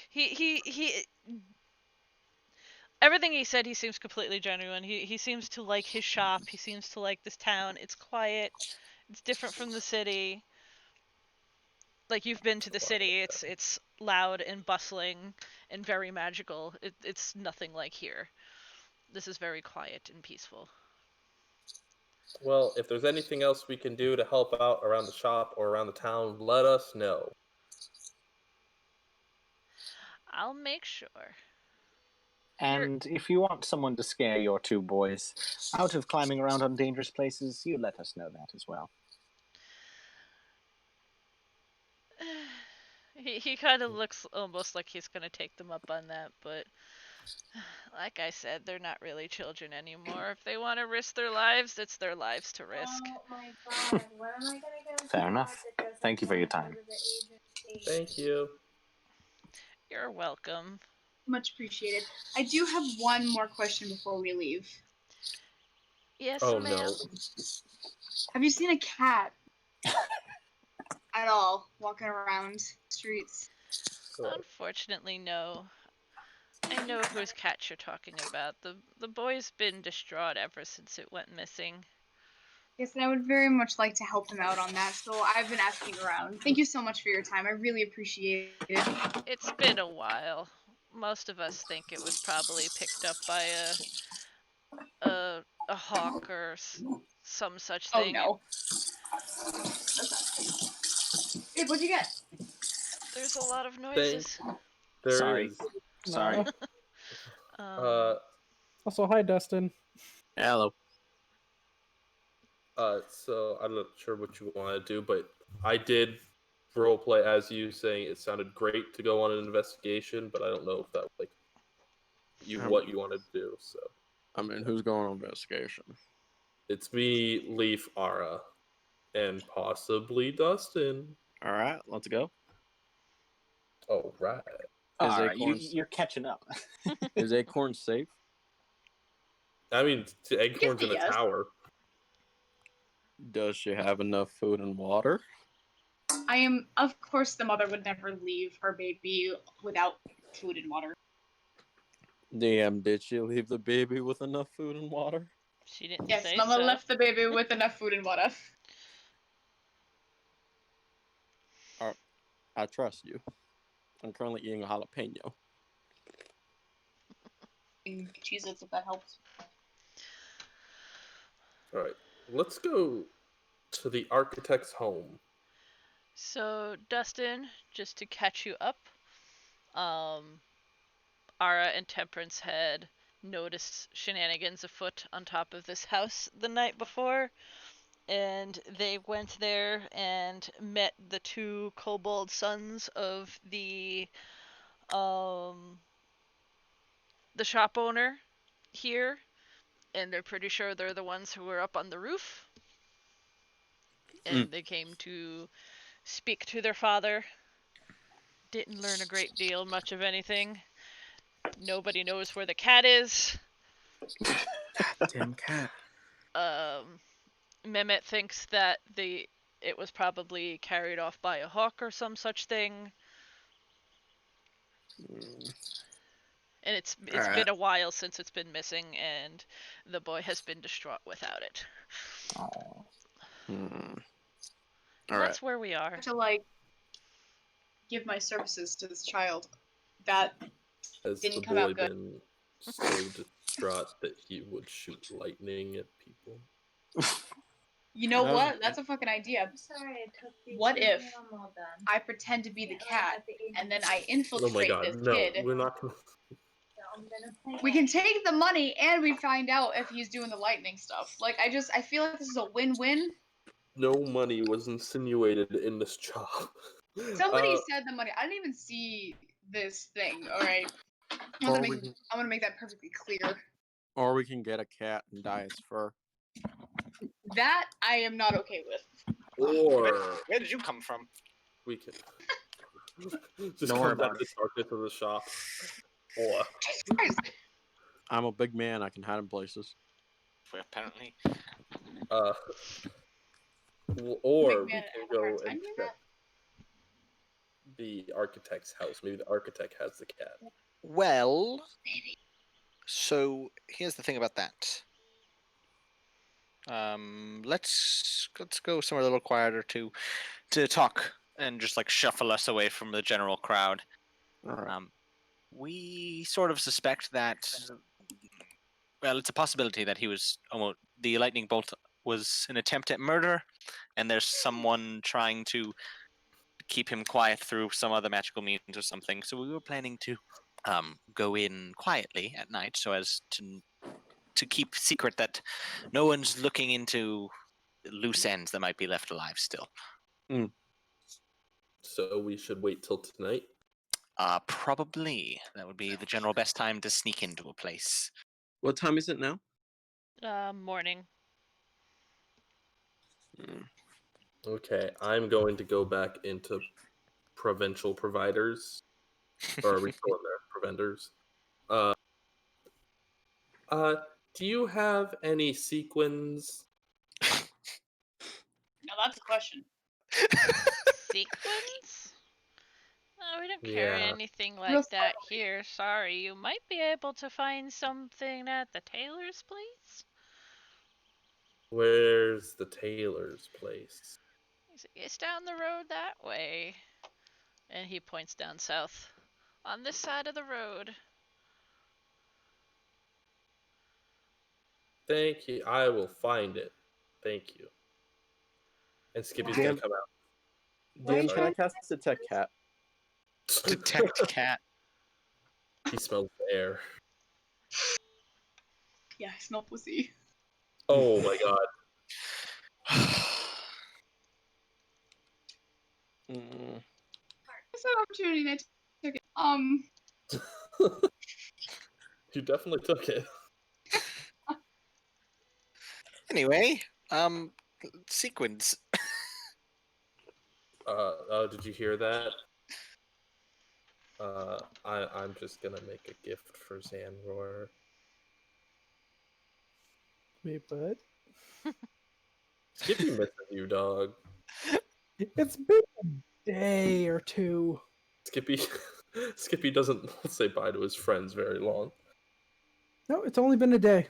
he everything he said, he seems completely genuine. He seems to like his shop. He seems to like this town. It's quiet. It's different from the city. Like, you've been to the city, it's loud and bustling and very magical. It's nothing like here. This is very quiet and peaceful. Well, if there's anything else we can do to help out around the shop or around the town, let us know. I'll make sure. And if you want someone to scare your two boys out of climbing around on dangerous places, you let us know that as well. He kind of looks almost like he's gonna take them up on that, but like I said, they're not really children anymore. If they want to risk their lives, it's their lives to risk. Oh my god, when am I gonna get a Fair job enough. that doesn't Thank you for your go time. to the agency? Thank you. You're welcome. Much appreciated. I do have one more question before we leave. Yes, Oh ma'am. no. Have you seen a cat at all walking around streets? Unfortunately, no. I know whose cat you're talking about. The boy's been distraught ever since it went missing. Yes, and I would very much like to help him out on that, so I've been asking around. Thank you so much for your time. I really appreciate it. It's been a while. Most of us think it was probably picked up by a hawk or some such Oh thing. no. Hey, what'd you get? There's a lot of noises. There Sorry. is. Sorry. Also, hi, Dustin. Hello. So I'm not sure what you want to do, but I did roleplay as you, saying it sounded great to go on an investigation, but I don't know if that what you want to do. So I mean, who's going on investigation? it's me, Leaf, Ara, and possibly Dustin. All right, let's go. Oh right. All Is right, Acorn you're catching up. is Acorn safe? I mean, Acorn's in a Yes. tower. Does she have enough food and water? I am, of course, the mother would never leave her baby without food and water. DM, did she leave the baby with enough food and water? She didn't Yes, say Mama so. left the baby with enough food and water. I trust you. I'm currently eating a jalapeno. Jesus, if that helps. All right, let's go to the architect's home. So, Dustin, just to catch you up, Ara and Temperance had noticed shenanigans afoot on top of this house the night before, and they went there and met the two kobold sons of the shop owner here, and they're pretty sure they're the ones who were up on the roof. And they came to speak to their father. Didn't learn a great deal, much of anything. Nobody knows where the cat is. Damn cat. Mehmet thinks that it was probably carried off by a hawk or some such thing. And it's been a while since it's been missing, and the boy has been distraught without it. Oh. That's where we are. To give my services to this child. That Has didn't the come boy out good. been so distraught that he would shoot lightning at people? You know what? That's a fucking idea. I'm sorry, I took these. What if I'm all done. I pretend to be the Yeah, cat, at the and then agency. I infiltrate Oh my god, this no, kid? we're not gonna. So I'm gonna play We it. can take the money, and we find out if he's doing the lightning stuff. I feel like this is a win-win. No money was insinuated in this job. Somebody said the money. I didn't even see this thing. All right, I'm gonna make that perfectly clear. Or we can get a cat and dye its fur. That I am not okay with. Or Where did you come from? we can just Don't worry come back about to darkness of the shop. Or Jesus Christ. I'm a big man. I can hide in places. Apparently. or we man, can have a go hard time and doing check the architect's house. Maybe the architect has the cat. Well, so here's the thing about that. Let's go somewhere a little quieter to talk and just like shuffle us away from the general crowd. All right. We sort of suspect that. Well, it's a possibility that the lightning bolt was an attempt at murder, and there's someone trying to keep him quiet through some other magical means or something. So we were planning to go in quietly at night, so as to keep secret that no one's looking into loose ends that might be left alive still. So we should wait till tonight. Probably that would be the general best time to sneak into a place. What time is it now? Morning. Okay, I'm going to go back into provincial providers. Or are we still in there? Preventers. Do you have any sequins? Now that's a question. Sequins? Oh, we don't carry Yeah. anything Real like that here. Sorry. You might be able to find something at the tailor's place. Where's the tailor's place? It's down the road that way. And he points down south. On this side of the road. Thank you. I will find it. Thank you. And Skippy's gonna Damn. come out. Dan, sorry. can I cast Detect Cat? Detect cat. He smells the air. Yeah, I smell pussy. Oh my god. It's an opportunity and I took it. You definitely took it. Anyway, sequins. Did you hear that? I'm just gonna make a gift for Xanroar. Wait, but Skippy misses you, dog. it's been a day or two. Skippy doesn't say bye to his friends very long. No, it's only been a day.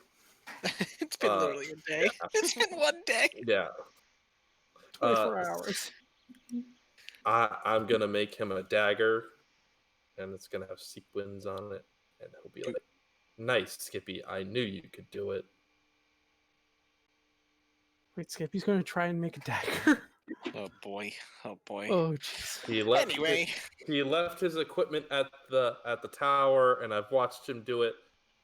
It's been literally a day. Yeah. It's been one day. Yeah. 24 hours. I'm gonna make him a dagger, and it's gonna have sequins on it, and he'll be like, "Nice, Skippy. I knew you could do it." Wait, Skippy's going to try and make a dagger. Oh boy. Oh boy. Oh, jeez. He left his equipment at the tower, and I've watched him do it.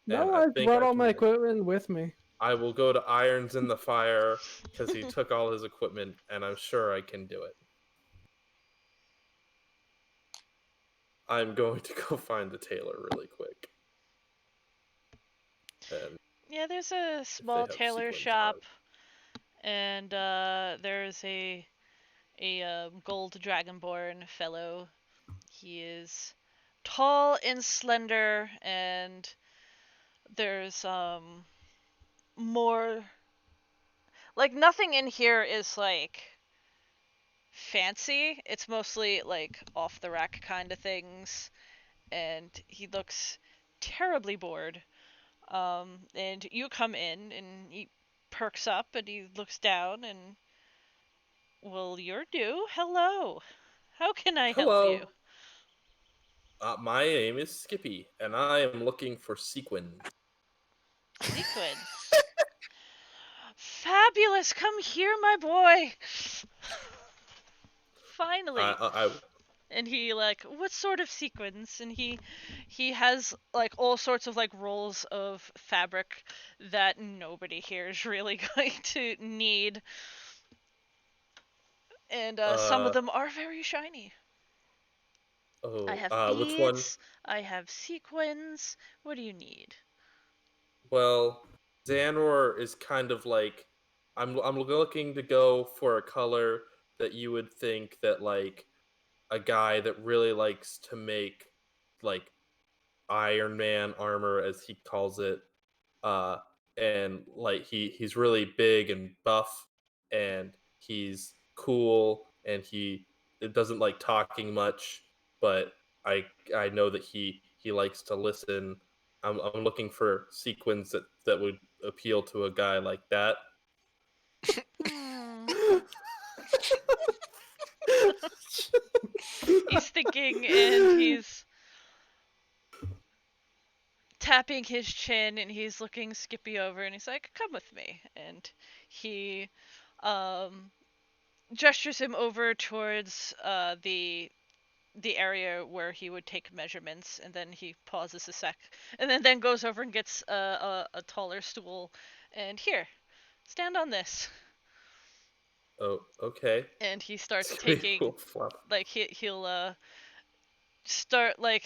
No, I I've think brought I all my can- equipment with me. I will go to Irons in the Fire because he took all his equipment, and I'm sure I can do it. I'm going to go find the tailor really quick. And Yeah, there's a small have tailor sequins on shop, it. and there's a gold dragonborn fellow. He is tall and slender, and there's more like nothing in here is like fancy. It's mostly like off the rack kind of things, and he looks terribly bored. And you come in, and he perks up, and he looks down, and well, you're due. Hello. How can I help Hello. you? My name is Skippy, and I am looking for sequins. Sequins. Fabulous. Come here, my boy. Finally. And he like, what sort of sequins? And he has like all sorts of like rolls of fabric that nobody here is really going to need. And some of them are very shiny. Oh, I have which one? beads. I have sequins. What do you need? Well, Xanroar is kind of like I'm looking to go for a color that you would think that like a guy that really likes to make like Iron Man armor, as he calls it, and like he's really big and buff, and he's cool, and he doesn't like talking much, but I know that he likes to listen. I'm looking for sequins that would appeal to a guy like that. Hmm. He's thinking, and he's tapping his chin, and he's looking Skippy over, and he's like, "Come with me." And he gestures him over towards the area where he would take measurements, and then he pauses a sec, and then goes over and gets a taller stool, and here, stand on this. Oh, okay. And he starts Skippy taking, will flop. like, he'll start, like,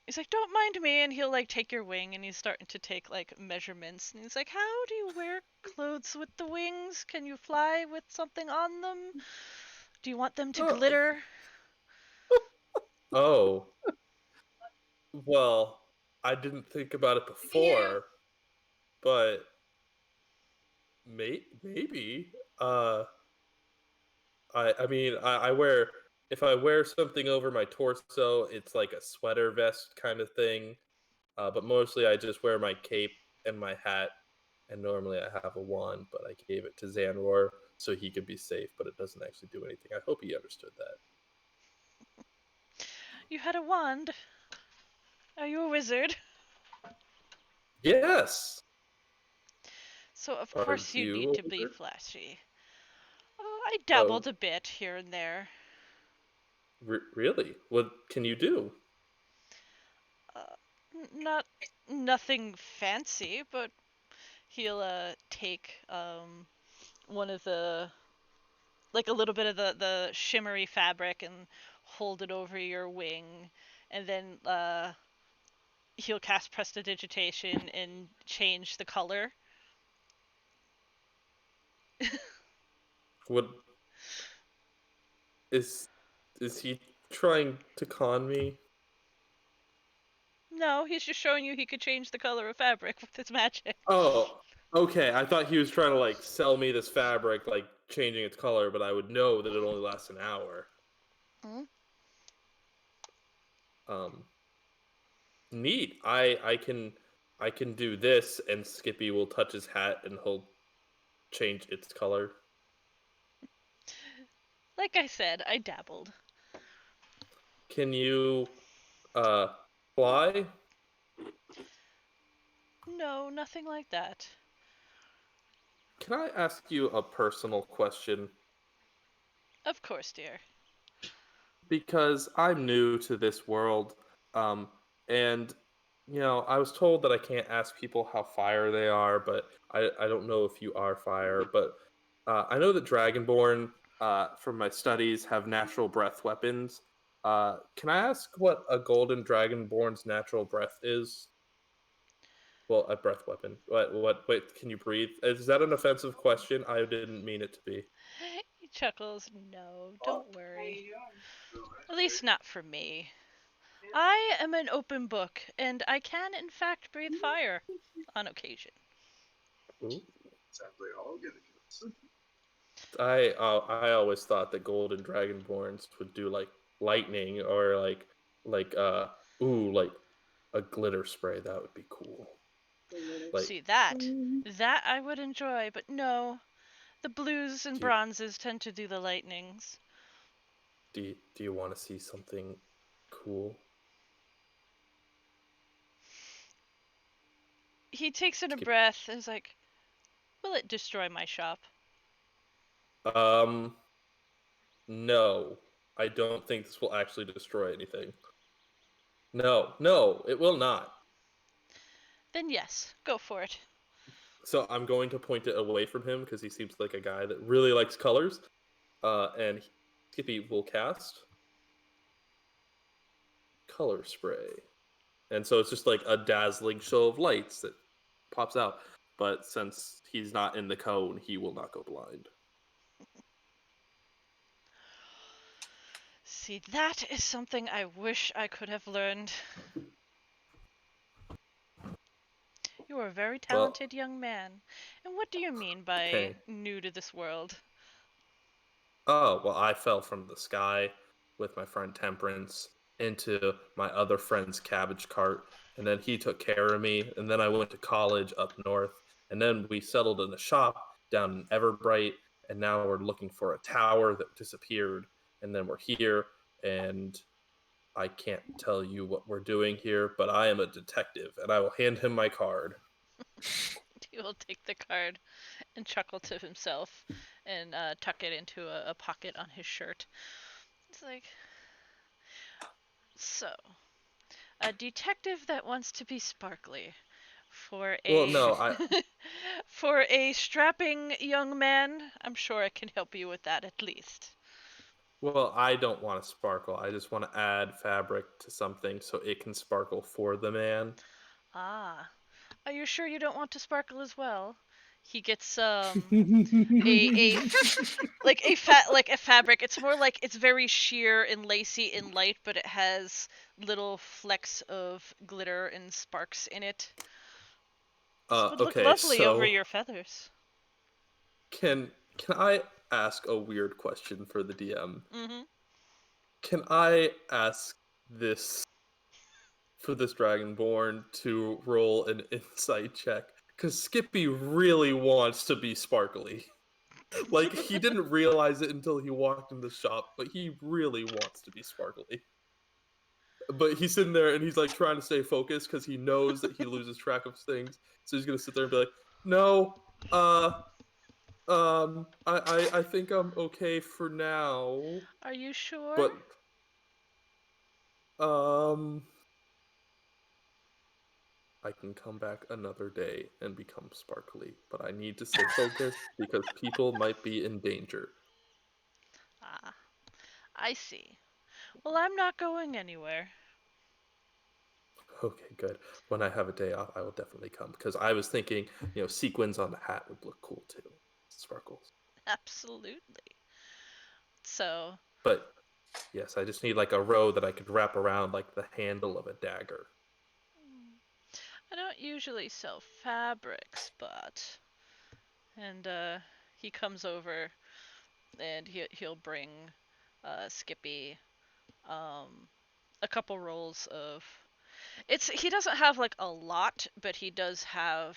he's like, "Don't mind me," and he'll, like, take your wing, and he's starting to take, like, measurements, and he's like, "How do you wear clothes with the wings? Can you fly with something on them? Do you want them to glitter?" Oh. Well, I didn't think about it before, but maybe. I mean, I wear if I wear something over my torso, it's like a sweater vest kind of thing. But mostly I just wear my cape and my hat, and normally I have a wand, but I gave it to Xanroar so he could be safe, but it doesn't actually do anything. I hope he understood that. You had a wand. Are you a wizard? Yes. So of Are course you you need a to be wizard? flashy. I Oh, dabbled a bit here and there. really? What can you do? Uh, not nothing fancy, but he'll take one of the, like, a little bit of the shimmery fabric and hold it over your wing, and then he'll cast prestidigitation and change the color. What is is he trying to con me? No, he's just showing you he could change the color of fabric with his magic. Oh, okay. I thought he was trying to like sell me this fabric, like changing its color, but I would know that it only lasts an hour. Hmm? Um, Neat. I can do this, and Skippy will touch his hat, and he'll change its color. Like I said, I dabbled. Can you uh fly? No, nothing like that. Can I ask you a personal question? Of course, dear. Because I'm new to this world, um, and I was told that I can't ask people how fire they are, but I don't know if you are fire. But I know that Dragonborn, from my studies, have natural breath weapons. Can I ask what a golden Dragonborn's natural breath is? Well, a breath weapon. What? Wait, can you breathe? Is that an offensive question? I didn't mean it to be. He chuckles. No, don't worry. At least not for me. I am an open book, and I can, in fact, breathe fire on occasion. Ooh. I always thought that golden dragonborns would do like lightning or like like a glitter spray. That would be cool. Like, See, that I would enjoy, but no. The blues and do you, bronzes tend to do the lightnings. do you want to see something cool? He takes in a Skip. breath and is like, "Will it destroy my shop?" Um, no, I don't think this will actually destroy anything. No, no, it will not. Then yes, go for it. So I'm going to point it away from him because he seems like a guy that really likes colors. And Skippy will cast color spray. And so it's just like a dazzling show of lights that pops out. But since he's not in the cone, he will not go blind. See, that is something I wish I could have learned. You are a very Well, talented young man. And what do you mean by okay. new to this world? Oh, well, I fell from the sky with my friend Temperance into my other friend's cabbage cart. And then he took care of me. And then I went to college up north. And then we settled in a shop. down in Everbright, and now we're looking for a tower that disappeared, and then we're here, and I can't tell you what we're doing here, but I am a detective, and I will hand him my card. He will take the card and chuckle to himself and tuck it into a pocket on his shirt. It's like, so, a detective that wants to be sparkly for a Well, no, for a strapping young man. I'm sure I can help you with that at least. Well, I don't want to sparkle. I just want to add fabric to something so it can sparkle for the man. Ah, are you sure you don't want to sparkle as well? He gets a like a fabric. It's more like it's very sheer and lacy and light, but it has little flecks of glitter and sparks in it. This would look Okay, lovely over so your feathers. can I ask a weird question for the DM? Mm-hmm. Can I ask this for this Dragonborn to roll an insight check? Because Skippy really wants to be sparkly. Like, he didn't realize it until he walked in the shop, but he really wants to be sparkly. But he's sitting there and he's like trying to stay focused because he knows that he loses track of things. So he's gonna sit there and be like, "No, I think I'm okay for now, Are you sure? but I can come back another day and become sparkly. But I need to stay focused because people might be in danger." Ah, I see. Well, I'm not going anywhere. Okay, good. When I have a day off, I will definitely come because I was thinking, sequins on the hat would look cool too, sparkles. Absolutely. So, But yes, I just need like a row that I could wrap around like the handle of a dagger. I don't usually sell fabrics, but and he comes over and he'll bring Skippy a couple rolls of he doesn't have like a lot, but he does have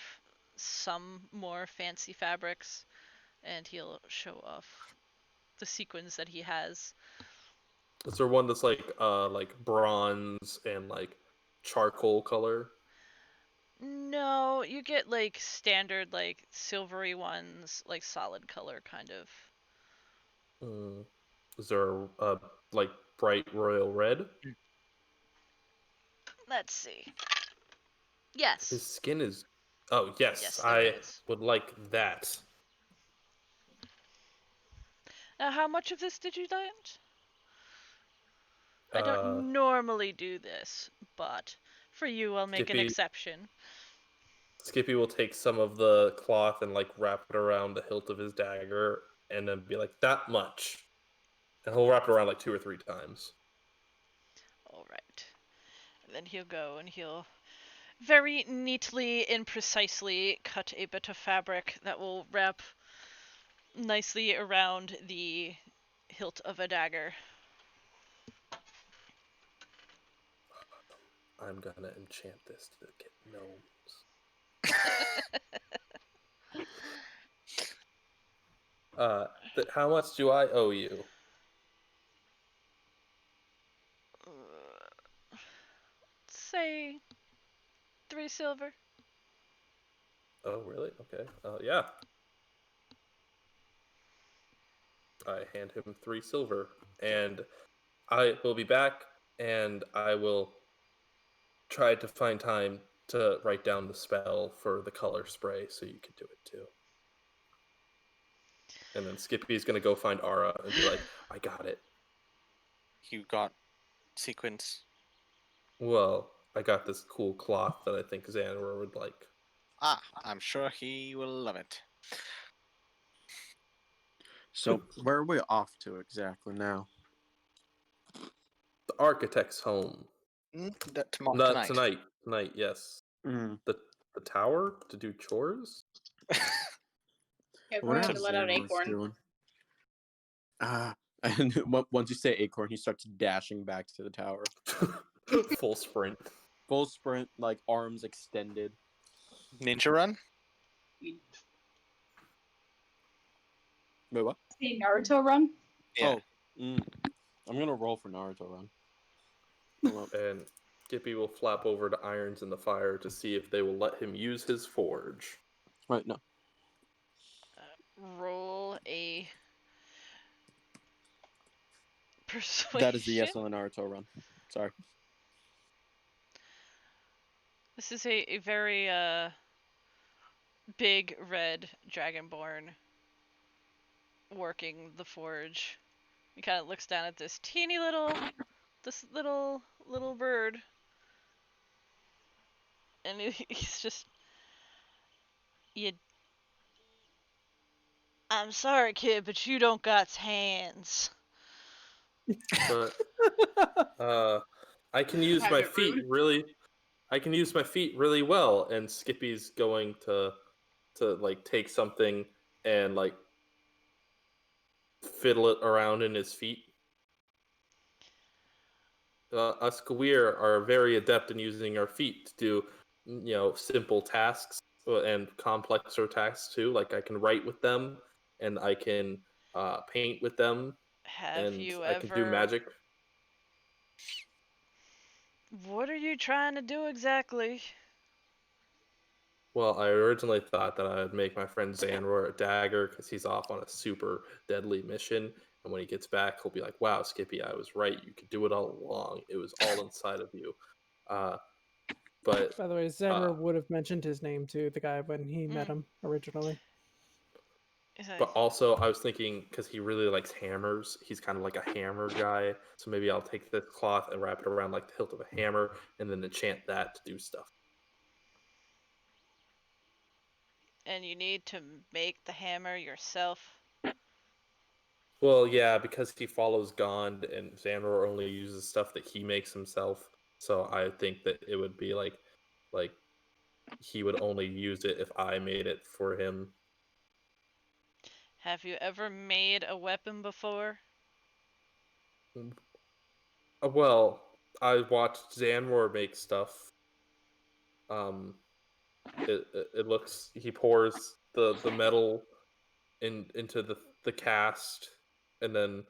some more fancy fabrics, and he'll show off the sequins that he has. Is there one that's like bronze and like charcoal color? No, you get like standard like silvery ones, like solid color kind of. Is there like bright royal red? Let's see. His Yes. skin is. Oh yes, Yes, there I is. would like that. Now, how much of this did you want? I Uh, don't normally do this, but for you, I'll make an Skippy exception. Skippy will take some of the cloth and like wrap it around the hilt of his dagger, and then be like, "That much," and he'll wrap it around like 2 or 3 times. All right. And then he'll go and he'll very neatly and precisely cut a bit of fabric that will wrap nicely around the hilt of a dagger. I'm gonna enchant this to get gnomes. How much do I owe you? Say 3 silver. Oh, really? Okay. Yeah. I hand him 3 silver, and I will be back, and I will try to find time to write down the spell for the color spray so you can do it too. And then Skippy's gonna go find Ara and be like, "I got it." You got sequins. Well, I got this cool cloth that I think Xanroar would like. Ah, I'm sure he will love it. So where are we off to exactly now? The architect's home. Tonight. Tonight, yes. Mm. The tower to do chores? Yeah, What we're going else to let out Xanrar's Acorn. doing? And once you say acorn, he starts dashing back to the tower. Full sprint. Full sprint, like arms extended. Ninja run? Wait, what? Say Naruto run. Yeah. I'm gonna roll for Naruto run. Hold up. And Skippy will flap over to irons in the fire to see if they will let him use his forge. Right, no. Roll a persuasion. That is the yes on the Naruto run. Sorry. This is a very big red dragonborn working the forge. He kind of looks down at this little bird, and he's just, you. I'm sorry, kid, but you don't got hands. But I can use Have my it feet rude. really. I can use my feet really well, and Skippy's going to like take something and like fiddle it around in his feet. Us Gwaihir are very adept in using our feet to do, simple tasks and complexer tasks too. Like I can write with them, and I can paint with them, Have and you I can do ever? magic. What are you trying to do exactly? Well, I originally thought that I would make my friend Xanroar a dagger because he's off on a super deadly mission. And when he gets back, he'll be like, wow, Skippy, I was right. You could do it all along. It was all inside of you. Uh, but By the way, Xanroar would have mentioned his name to the guy when he met him originally. but also I was thinking because he really likes hammers, he's kind of like a hammer guy. So maybe I'll take this cloth and wrap it around like the hilt of a hammer and then enchant that to do stuff. And you need to make the hammer yourself. Well, yeah, because he follows Gond and Xanroar only uses stuff that he makes himself. So I think that it would be like he would only use it if I made it for him. Have you ever made a weapon before? Well, I watched Xanroar make stuff. It looks he pours the metal into the cast, and then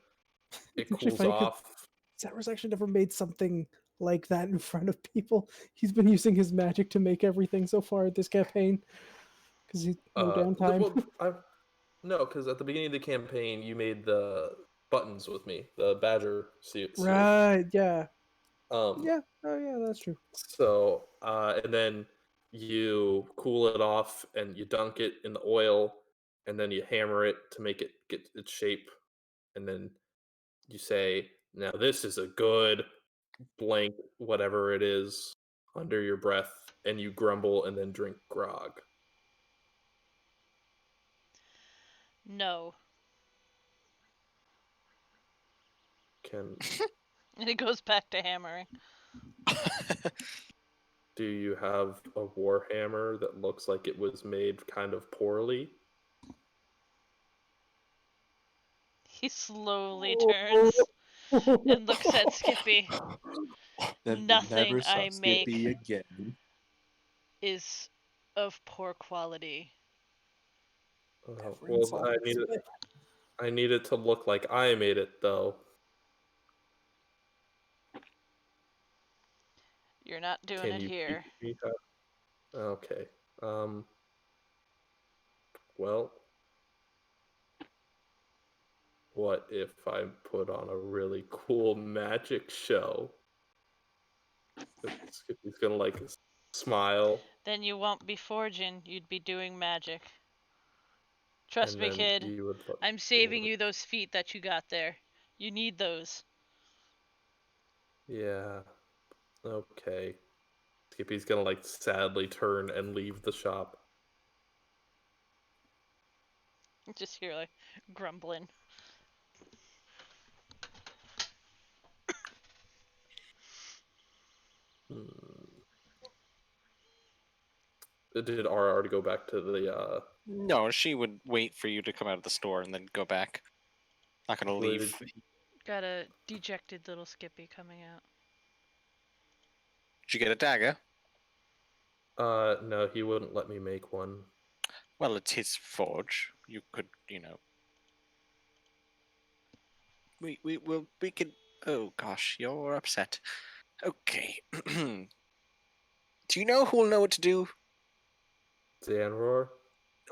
it It's actually cools funny because off. Xanroar's actually never made something like that in front of people. He's been using his magic to make everything so far this campaign because he's no downtime. No, because at the beginning of the campaign, you made the buttons with me, the badger seal. Right? Yeah. Um, Yeah. Oh, yeah. That's true. So, and then you cool it off and you dunk it in the oil and then you hammer it to make it get its shape. And then you say, now this is a good blank, whatever it is, under your breath. And you grumble and then drink grog. No. Can And it goes back to hammering. Do you have a warhammer that looks like it was made kind of poorly? He slowly turns and looks at Skippy. Then Nothing never saw I Skippy make again. is of poor quality. Oh, Never well, insulted Skippy. I need it to look like I made it, though. You're not doing Can it you here. teach me how? Okay. Well, what if I put on a really cool magic show? Skippy's gonna like smile, Then you won't be forging, you'd be doing magic. Trust and me, then kid. you would. I'm saving you those feet that you got there. You need those. Yeah. Okay. Skippy's gonna like sadly turn and leave the shop. Just hear like grumbling. Did R already go back to the No, she would wait for you to come out of the store and then go back. Not gonna leave. Got a dejected little Skippy coming out. Did you get a dagger? No, he wouldn't let me make one. Well, it's his forge. You could, we could. Oh gosh, you're upset. Okay. Do you know who'll know what to do? Xanroar,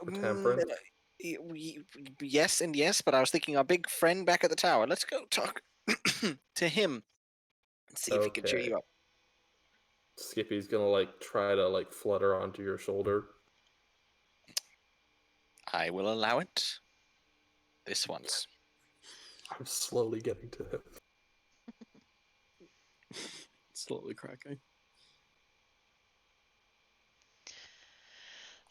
the Temperance. Yes and yes, but I was thinking our big friend back at the tower. Let's go talk to him and see if he can cheer Okay. you up. Skippy's gonna like try to like flutter onto your shoulder. I will allow it. This once. I'm slowly getting to him. Slowly cracking.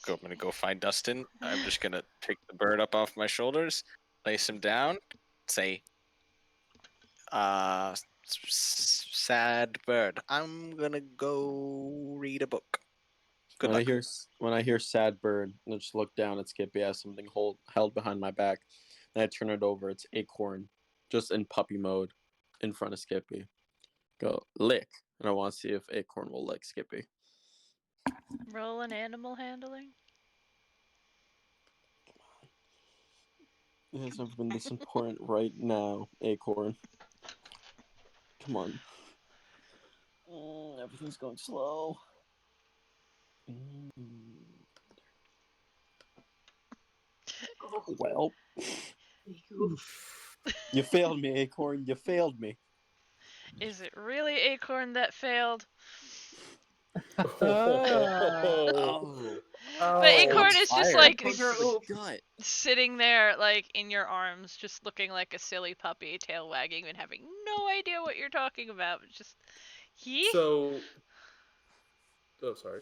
Go, I'm gonna go find Dustin. I'm just gonna pick the bird up off my shoulders, place him down, say, sad bird. I'm gonna go read a book. Good luck. When I hear sad bird, I just look down at Skippy as something held behind my back. Then I turn it over. It's Acorn, just in puppy mode, in front of Skippy. Go lick, and I want to see if Acorn will lick Skippy. Roll an animal handling. It has never been this important right now, Acorn. Come on. Everything's going slow. Well, you failed me, Acorn. You failed me. Is it really Acorn that failed? Oh. But Acorn is just like Bigger oof. gut. sitting there, like in your arms, just looking like a silly puppy, tail wagging, and having no idea what you're talking about. Just he. So. Oh, sorry.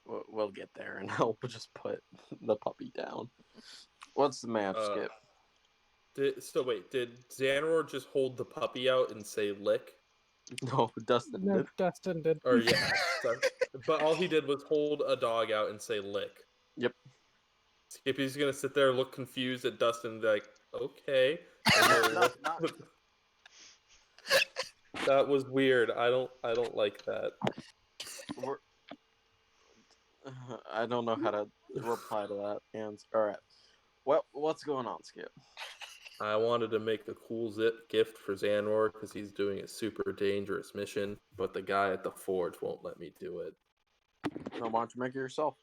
We'll get there, and I'll just put the puppy down. What's the match, Skip? Did Xanroar just hold the puppy out and say lick? No, Dustin No, did. Dustin did. Or yeah, but all he did was hold a dog out and say lick. Yep. Skippy's gonna sit there, look confused at Dustin, and be like, "Okay." That was weird. I don't like that. I don't know how to reply to that. And all right, well, what's going on, Skip? I wanted to make a cool zip gift for Xanroar because he's doing a super dangerous mission, but the guy at the forge won't let me do it. So why don't you make it yourself?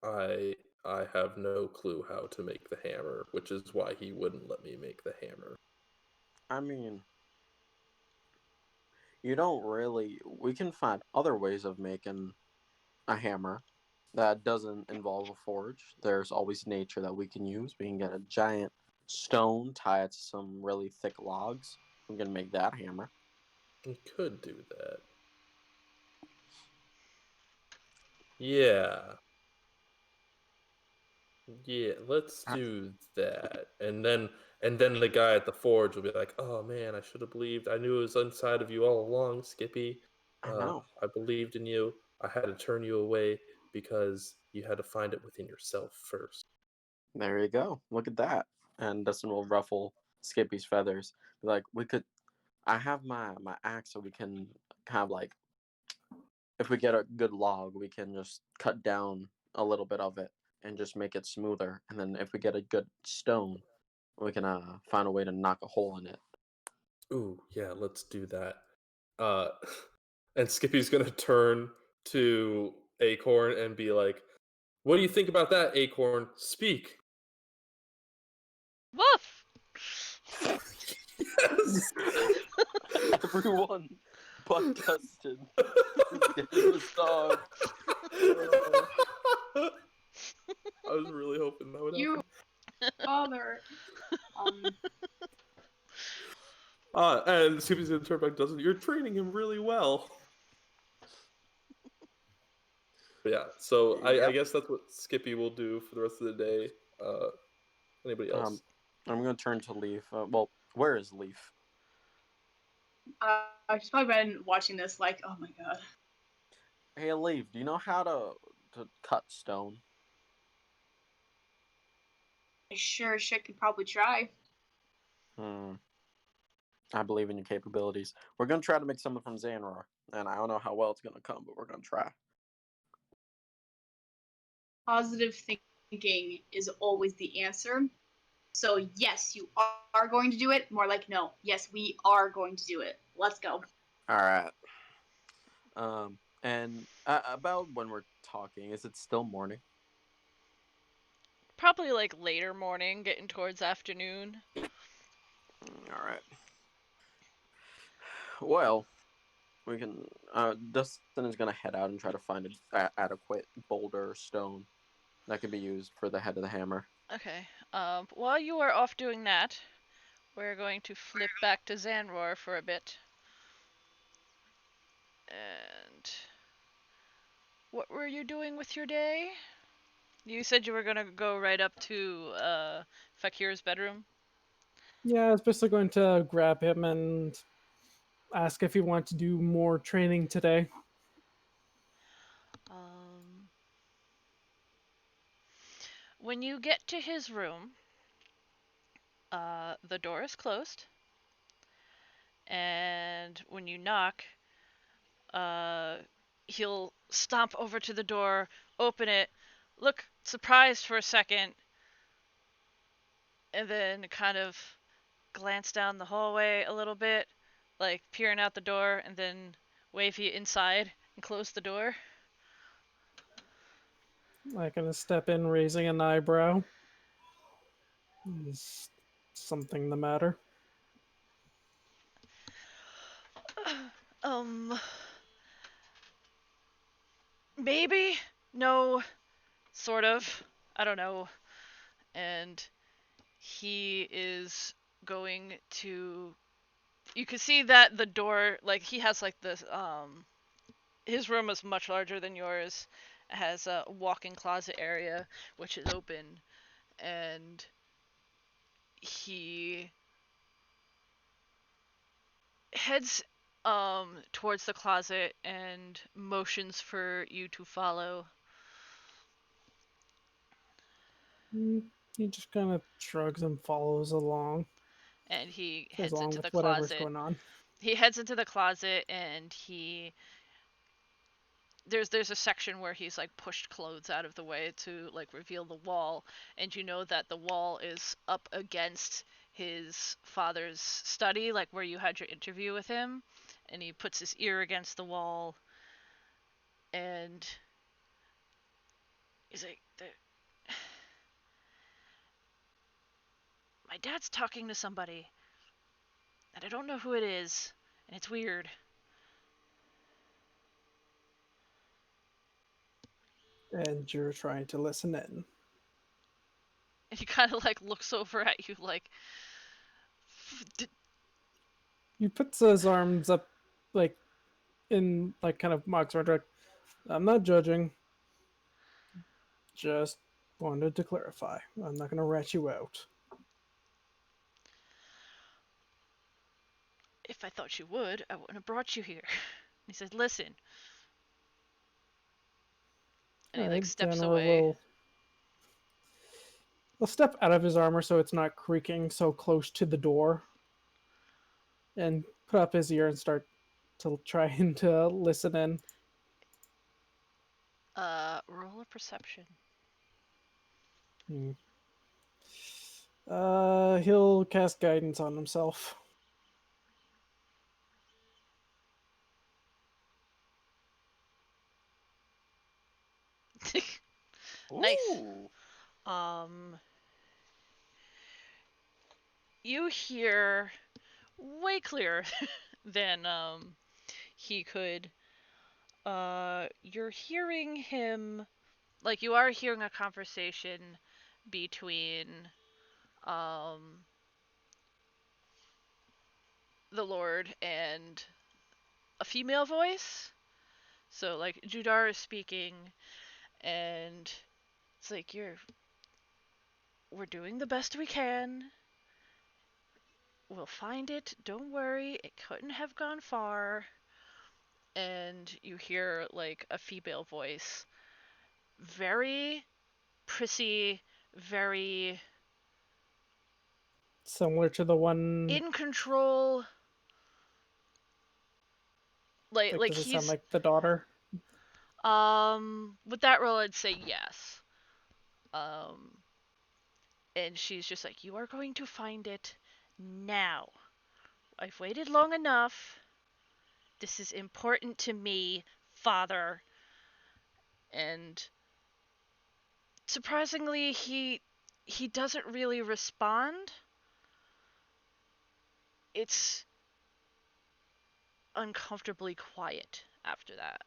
I have no clue how to make the hammer, which is why he wouldn't let me make the hammer. I mean, you don't really. We can find other ways of making a hammer that doesn't involve a forge. There's always nature that we can use. We can get a giant stone, tie it to some really thick logs. We can make that hammer. We could do that. Yeah. Yeah, let's do that. And then the guy at the forge will be like, "Oh man, I should have believed. I knew it was inside of you all along, Skippy. I know. I believed in you. I had to turn you away because you had to find it within yourself first." There you go. Look at that. And Dustin will ruffle Skippy's feathers. Be like, we could. I have my axe, so we can kind of like, if we get a good log, we can just cut down a little bit of it and just make it smoother. And then if we get a good stone, we can find a way to knock a hole in it. Ooh, yeah, let's do that. And Skippy's gonna turn to Acorn and be like, "What do you think about that, Acorn? Speak." Woof. Yes. Everyone but Dustin is getting this dog. I was really hoping that would You happen. father. And Skippy's gonna turn back to Dustin. You're training him really well. But yeah, so I guess that's what Skippy will do for the rest of the day. Anybody else? I'm gonna turn to Leaf. Well, where is Leaf? I've probably been watching this like, oh my god. Hey, Leaf, do you know how to cut stone? I sure as shit could probably try. I believe in your capabilities. We're gonna try to make something from Xanroar, and I don't know how well it's gonna come, but we're gonna try. Positive thinking is always the answer. So yes, you are going to do it. More like no. Yes, we are going to do it. Let's go. All right. And about when we're talking, is it still morning? Probably like later morning, getting towards afternoon. All right. Well, we can. Dustin is gonna head out and try to find an adequate boulder or stone that can be used for the head of the hammer. Okay. While you are off doing that, we're going to flip back to Xanroar for a bit. And what were you doing with your day? You said you were gonna go right up to Fakir's bedroom. Yeah, I was basically going to grab him and ask if he wanted to do more training today. When you get to his room, the door is closed, and when you knock, he'll stomp over to the door, open it, look surprised for a second, and then kind of glance down the hallway a little bit, like peering out the door, and then wave you inside and close the door. Like, gonna step in, raising an eyebrow. Is something the matter? um, Maybe? No, sort of. I don't know. And he is going to. You can see that the door, like, he has, like, this, his room is much larger than yours. It has a walk-in closet area, which is open. And he heads towards the closet and motions for you to follow. He just kind of shrugs and follows along. And he Goes heads along into with the whatever's closet. going on. He heads into the closet, and there's a section where he's like pushed clothes out of the way to like reveal the wall, and you know that the wall is up against his father's study, like where you had your interview with him. And he puts his ear against the wall, and he's like, my dad's talking to somebody, and I don't know who it is, and it's weird. And you're trying to listen in. And he kind of like looks over at you like, He puts his arms up, like, in, like, kind of mocks right. I'm not judging. Just wanted to clarify. I'm not gonna rat you out. if I thought you would, I wouldn't have brought you here. He says, listen. And he like Alright, steps Xanroar away. will step out of his armor so it's not creaking so close to the door, and put up his ear and start to try and to listen in. Roll a perception. He'll cast guidance on himself. Nice. Ooh. You hear way clearer than he could. You're hearing him, like, you are hearing a conversation between the Lord and a female voice. So like Judar is speaking, and it's like, we're doing the best we can. We'll find it. Don't worry. It couldn't have gone far. And you hear like a female voice, very prissy, very Similar to the one. in control. Like Does it sound he's like the daughter? with that roll I'd say yes. And she's just like, you are going to find it now. I've waited long enough. This is important to me, father. And surprisingly, he doesn't really respond. It's uncomfortably quiet after that.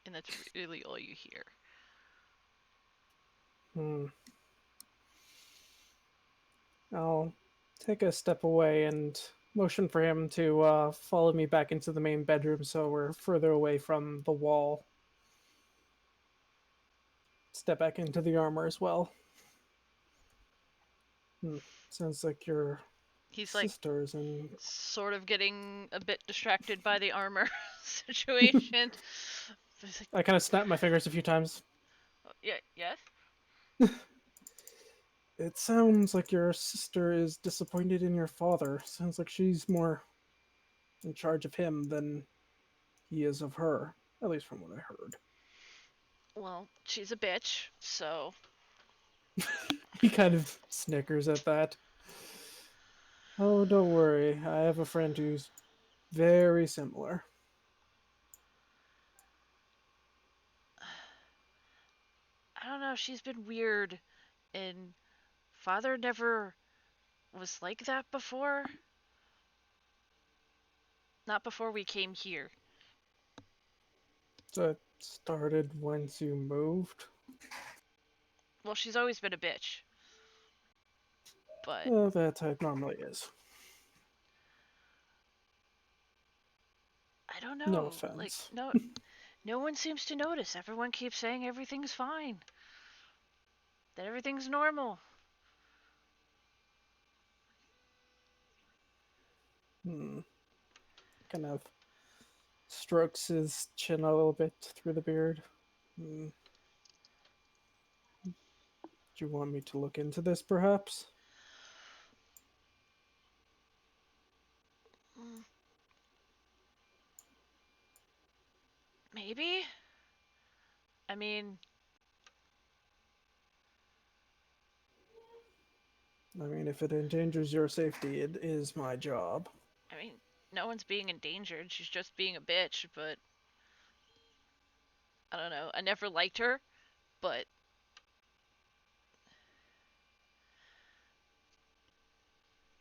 And that's really all you hear. I'll take a step away and motion for him to follow me back into the main bedroom so we're further away from the wall. Step back into the armor as well. Sounds like your He's like sisters and sort of getting a bit distracted by the armor situation. He's like, I kind of snap my fingers a few times. yeah, yes? It sounds like your sister is disappointed in your father. Sounds like she's more in charge of him than he is of her, at least from what I heard. Well, she's a bitch, so He kind of snickers at that. Oh, don't worry. I have a friend who's very similar. I don't know, she's been weird, and father never was like that before. Not before we came here. So it started once you moved? Well, she's always been a bitch. But Well, that type normally is. I don't know. No offense. Like, no one seems to notice. Everyone keeps saying everything's fine. That everything's normal. Kind of strokes his chin a little bit through the beard. Do you want me to look into this, perhaps? Maybe? I mean, if it endangers your safety, it is my job. no one's being endangered. She's just being a bitch, but I don't know. I never liked her, but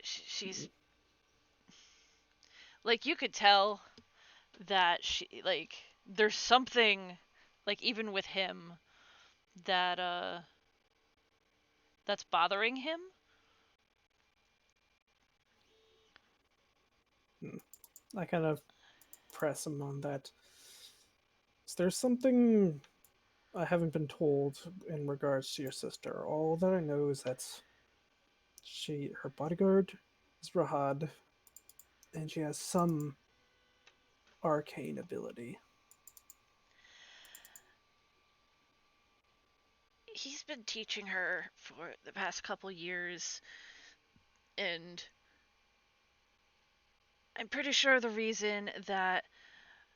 she's like, you could tell that there's something, like, even with him that that's bothering him. I kind of press him on that. Is there something I haven't been told in regards to your sister? All that I know is that her bodyguard is Rahad, and she has some arcane ability. He's been teaching her for the past couple years, and I'm pretty sure the reason that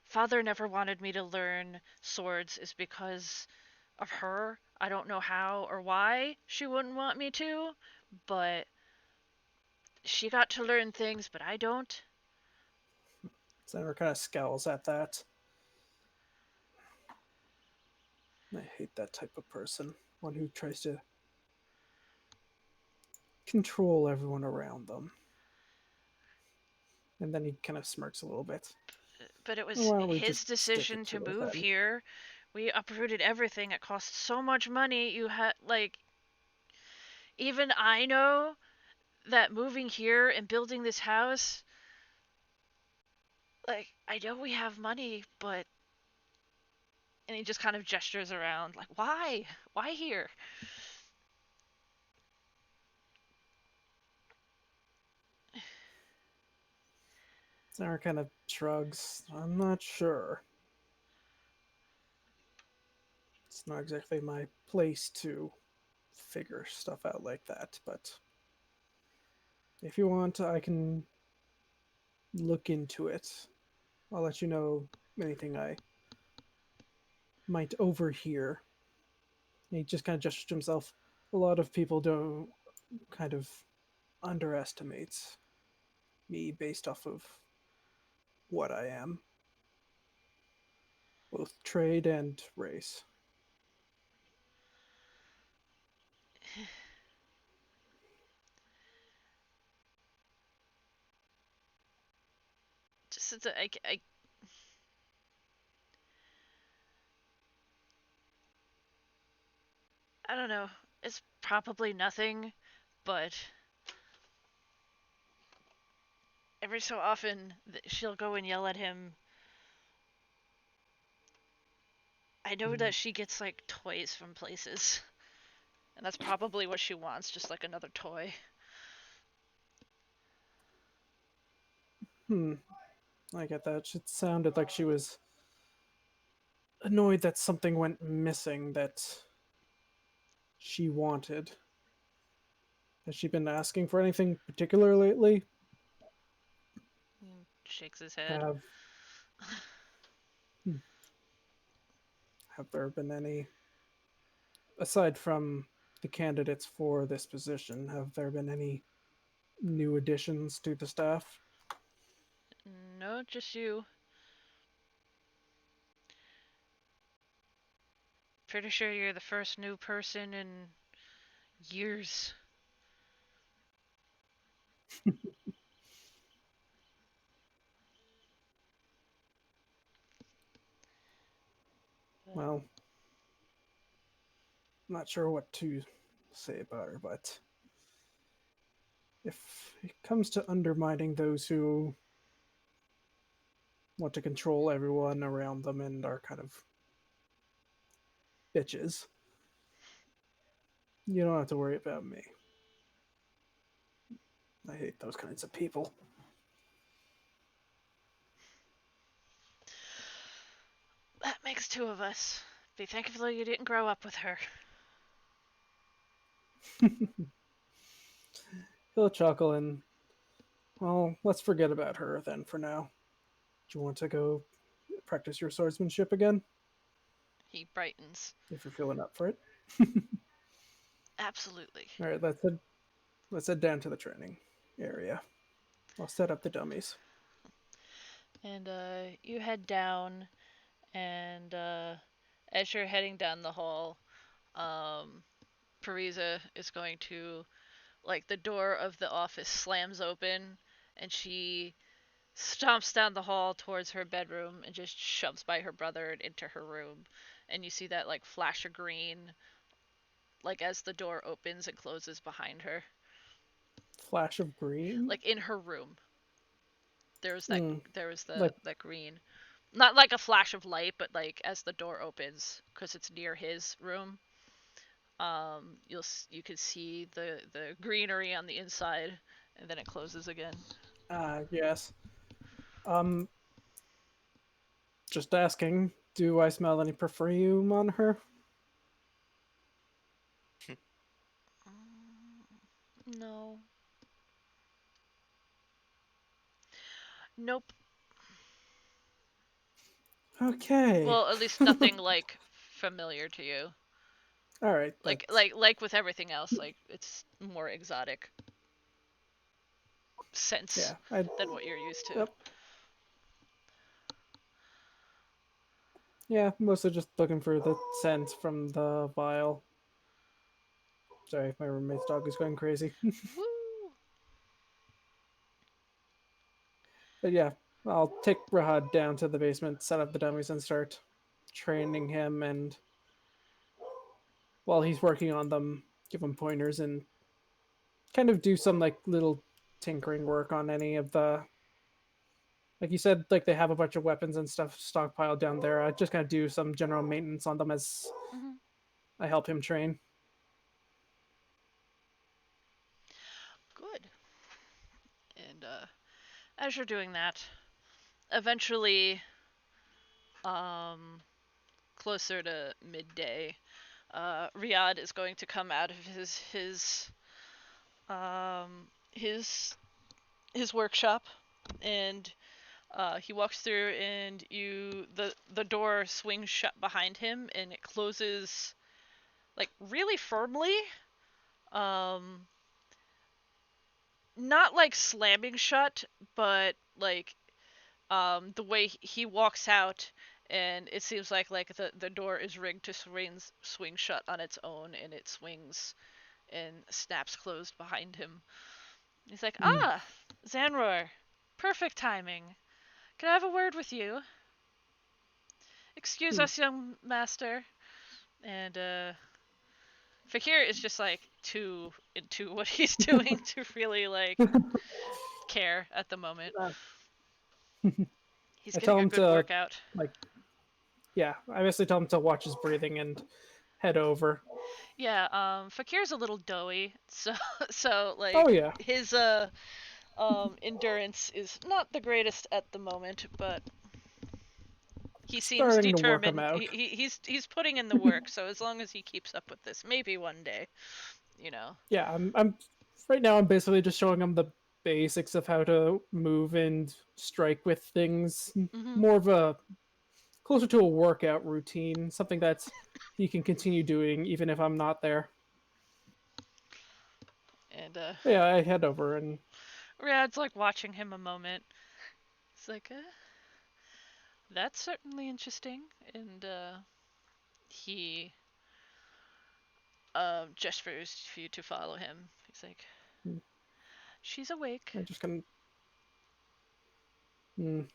father never wanted me to learn swords is because of her. I don't know how or why she wouldn't want me to, but she got to learn things, but I don't. Xanroar kind of scowls at that. I hate that type of person. One who tries to control everyone around them. And then he kind of smirks a little bit. But it was Why don't we his just stick decision it to it move then? here. We uprooted everything. It cost so much money. You had, like, even I know that moving here and building this house, like, I know we have money, but. And he just kind of gestures around, like, why? Why here? Xanroar kind of shrugs. I'm not sure. It's not exactly my place to figure stuff out like that, but if you want, I can look into it. I'll let you know anything I might overhear. He just kind of gestures to himself. A lot of people don't kind of underestimate me based off of what I am, both trade and race. Just I don't know. It's probably nothing, but every so often she'll go and yell at him. I know that she gets like toys from places, and that's probably what she wants, just like another toy. I get that. It sounded like she was annoyed that something went missing that she wanted. Has she been asking for anything particular lately? He shakes his head. Have have there been any, aside from the candidates for this position, have there been any new additions to the staff? No, just you. Pretty sure you're the first new person in years. Well, I'm not sure what to say about her, but if it comes to undermining those who want to control everyone around them and are kind of bitches, you don't have to worry about me. I hate those kinds of people. That makes two of us. Be thankful you didn't grow up with her. He'll chuckle and, well, let's forget about her then for now. Do you want to go practice your swordsmanship again? He brightens. If you're feeling up for it. Absolutely. All right, let's head down to the training area. I'll set up the dummies. And you head down, and as you're heading down the hall, Parisa is going to, like, the door of the office slams open, and she stomps down the hall towards her bedroom and just shoves by her brother and into her room. And you see that, like, flash of green, like, as the door opens and closes behind her. Flash of green? Like, in her room. There was Like, that green. Not like a flash of light, but like as the door opens, because it's near his room. You can see the greenery on the inside, and then it closes again. yes. Um, just asking, do I smell any perfume on her? No. Nope. Okay. Well, at least nothing like familiar to you. All right. Like with everything else, like it's more exotic scents than what you're used to. Yep. Yeah, mostly just looking for the scent from the vial. Sorry, my roommate's dog is going crazy. Woo! But yeah, I'll take Rahad down to the basement, set up the dummies, and start training him. And while he's working on them, give him pointers and kind of do some like little tinkering work on any of the. Like you said, like they have a bunch of weapons and stuff stockpiled down there. I just kind of do some general maintenance on them as I help him train. Good. And as you're doing that, eventually, closer to midday, Riyadh is going to come out of his workshop, and He walks through, and the door swings shut behind him, and it closes like really firmly. Not like slamming shut, but like the way he walks out, and it seems like the door is rigged to swing shut on its own, and it swings and snaps closed behind him. He's like, "Ah, Xanroar, perfect timing. Can I have a word with you? Excuse us, young master." And Fakir is just like too into what he's doing to really like care at the moment. He's I getting tell a him good to workout. yeah, I basically tell him to watch his breathing and head over. Yeah, Fakir's a little doughy, so like Oh yeah, his endurance is not the greatest at the moment, but he seems starting to work him determined. out. He's putting in the work, so as long as he keeps up with this, maybe one day, you know. Yeah, I'm right now. I'm basically just showing him the basics of how to move and strike with things. Mhm. More of a closer to a workout routine, something that he can continue doing even if I'm not there. And Yeah, I head over and Riad's like watching him a moment. It's like, that's certainly interesting. And he gestures for you to follow him. He's like, "She's awake." I just kind of.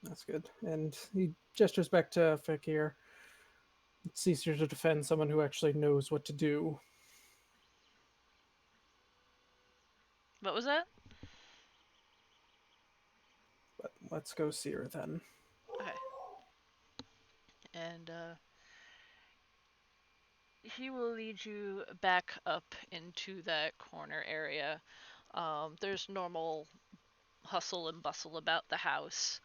That's good. And he gestures back to Fakir. It's easier to defend someone who actually knows what to do. What was that? But let's go see her then. Okay. And he will lead you back up into that corner area. There's normal hustle and bustle about the house.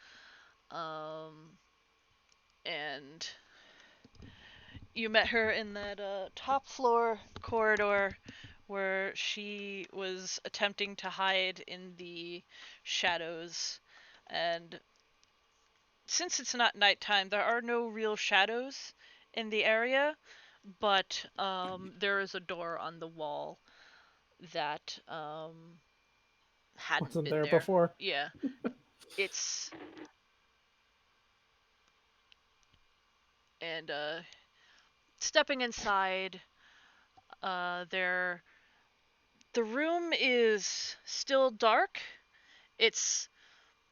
And you met her in that top floor corridor where she was attempting to hide in the shadows. And since it's not nighttime, there are no real shadows in the area, but there is a door on the wall that hadn't Wasn't been there there. before. Yeah, it's and stepping inside, there the room is still dark. It's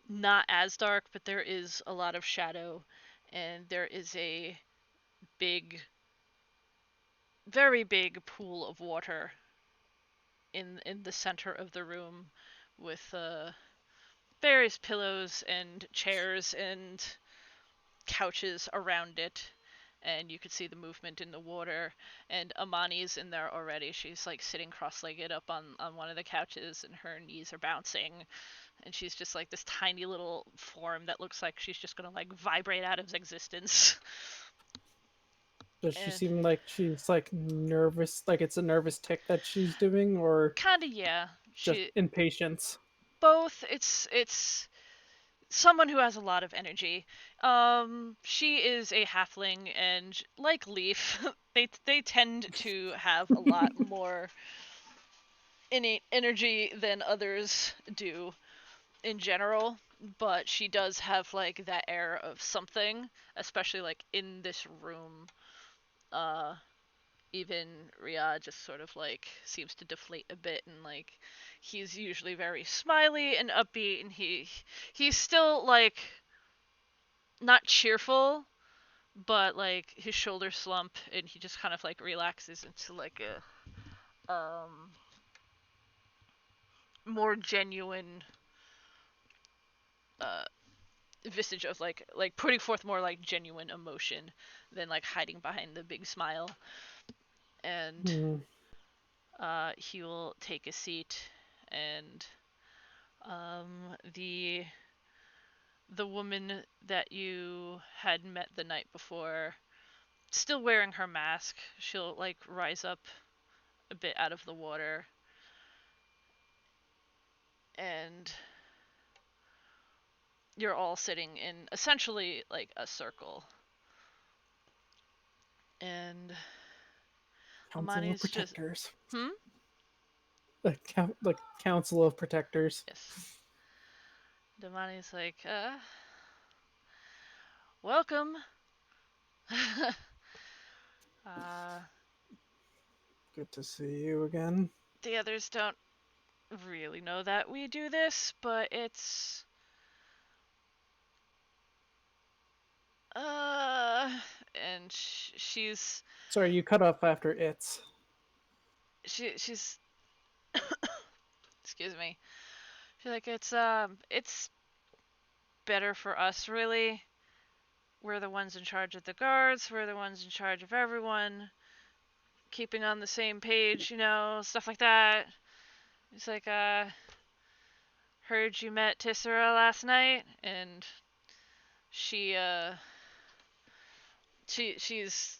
not as dark, but there is a lot of shadow, and there is a big, very big pool of water in the center of the room, with various pillows and chairs and couches around it. And you could see the movement in the water. And Amani's in there already. She's like sitting cross-legged up on one of the couches, and her knees are bouncing. And she's just like this tiny little form that looks like she's just gonna like vibrate out of existence. Does she And seem like she's like nervous, like it's a nervous tick that she's doing, or kinda, yeah. just She impatience? both. It's someone who has a lot of energy. She is a halfling, and like Leaf, they tend to have a lot more innate energy than others do in general. But she does have like that air of something, especially like in this room. Uh, Even Riyadh just sort of like seems to deflate a bit, and like he's usually very smiley and upbeat, and he's still like not cheerful, but like his shoulders slump, and he just kind of like relaxes into like a more genuine uh visage of like putting forth more like genuine emotion than like hiding behind the big smile. And he will take a seat, and the woman that you had met the night before, still wearing her mask, she'll like rise up a bit out of the water, and you're all sitting in essentially like a circle. And Council of Amani's just Protectors. Hmm? The Council of Protectors. Yes. Damani's like, welcome. Good to see you again. The others don't really know that we do this, but it's and she's Sorry, you cut off after it's. she's excuse me. She's like, it's better for us, really. We're the ones in charge of the guards. We're the ones in charge of everyone. Keeping on the same page, stuff like that. It's like, heard you met Tissera last night, and she's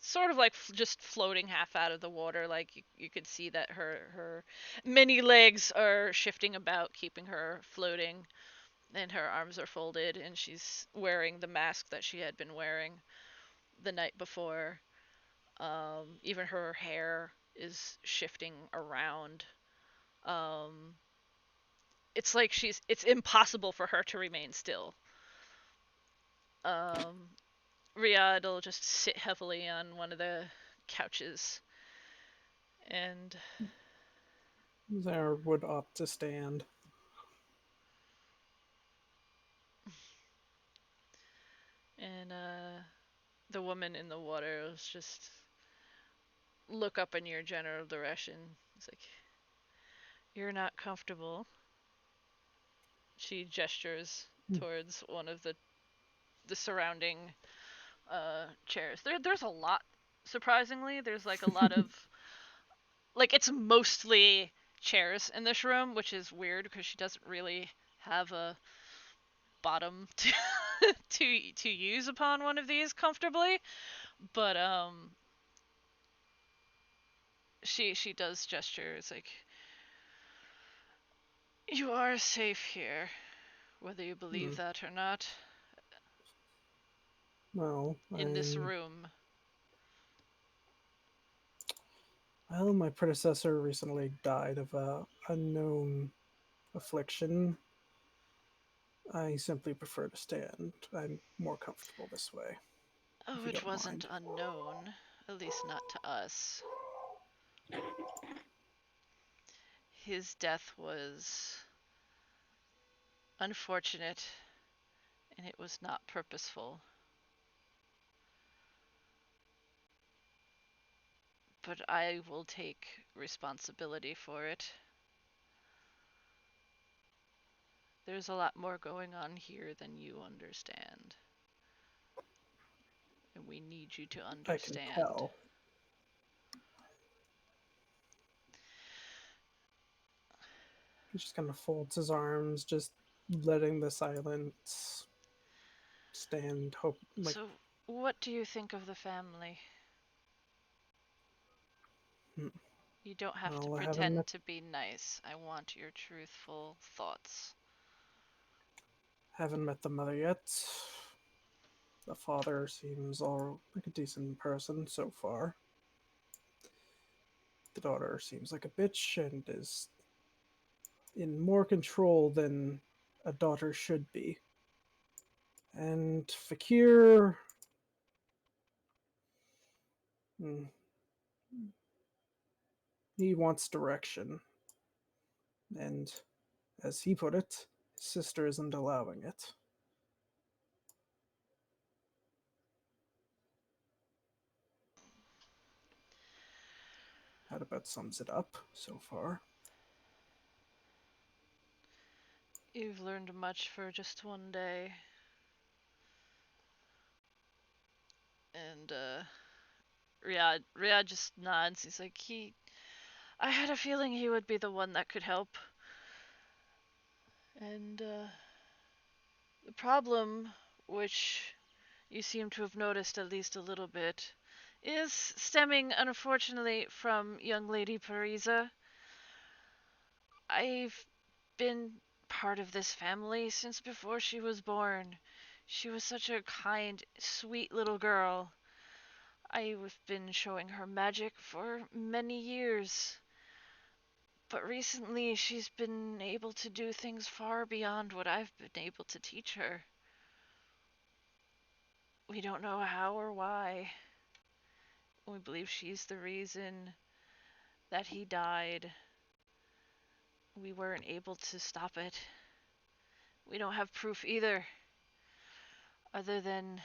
sort of like just floating half out of the water. Like you could see that her many legs are shifting about, keeping her floating, and her arms are folded, and she's wearing the mask that she had been wearing the night before. Even her hair is shifting around. It's like it's impossible for her to remain still. Riyadh will just sit heavily on one of the couches, and There would opt to stand. the woman in the water will just look up in your general direction. It's like, you're not comfortable. She gestures towards one of the surrounding chairs. There's a lot. Surprisingly, there's like a lot of like it's mostly chairs in this room, which is weird because she doesn't really have a bottom to use upon one of these comfortably. But she does gestures like, you are safe here, whether you believe that or not. Well, In this room. Well, my predecessor recently died of a unknown affliction. I simply prefer to stand. I'm more comfortable this way. Oh, it wasn't unknown. At least not to us. His death was unfortunate, and it was not purposeful. But I will take responsibility for it. There's a lot more going on here than you understand. And we need you to understand. I can tell. He just kind of folds his arms, just letting the silence stand. So, what do you think of the family? You don't have to pretend to be nice. I want your truthful thoughts. Haven't met the mother yet. The father seems all like a decent person so far. The daughter seems like a bitch and is in more control than a daughter should be. And Fakir... he wants direction. And, as he put it, his sister isn't allowing it. That about sums it up so far. You've learned much for just one day. And Riyadh just nods. He's like, I had a feeling he would be the one that could help. And the problem, which you seem to have noticed at least a little bit, is stemming, unfortunately, from young Lady Parisa. I've been part of this family since before she was born. She was such a kind, sweet little girl. I've been showing her magic for many years. But recently she's been able to do things far beyond what I've been able to teach her. We don't know how or why. We believe she's the reason that he died. We weren't able to stop it. We don't have proof either, other than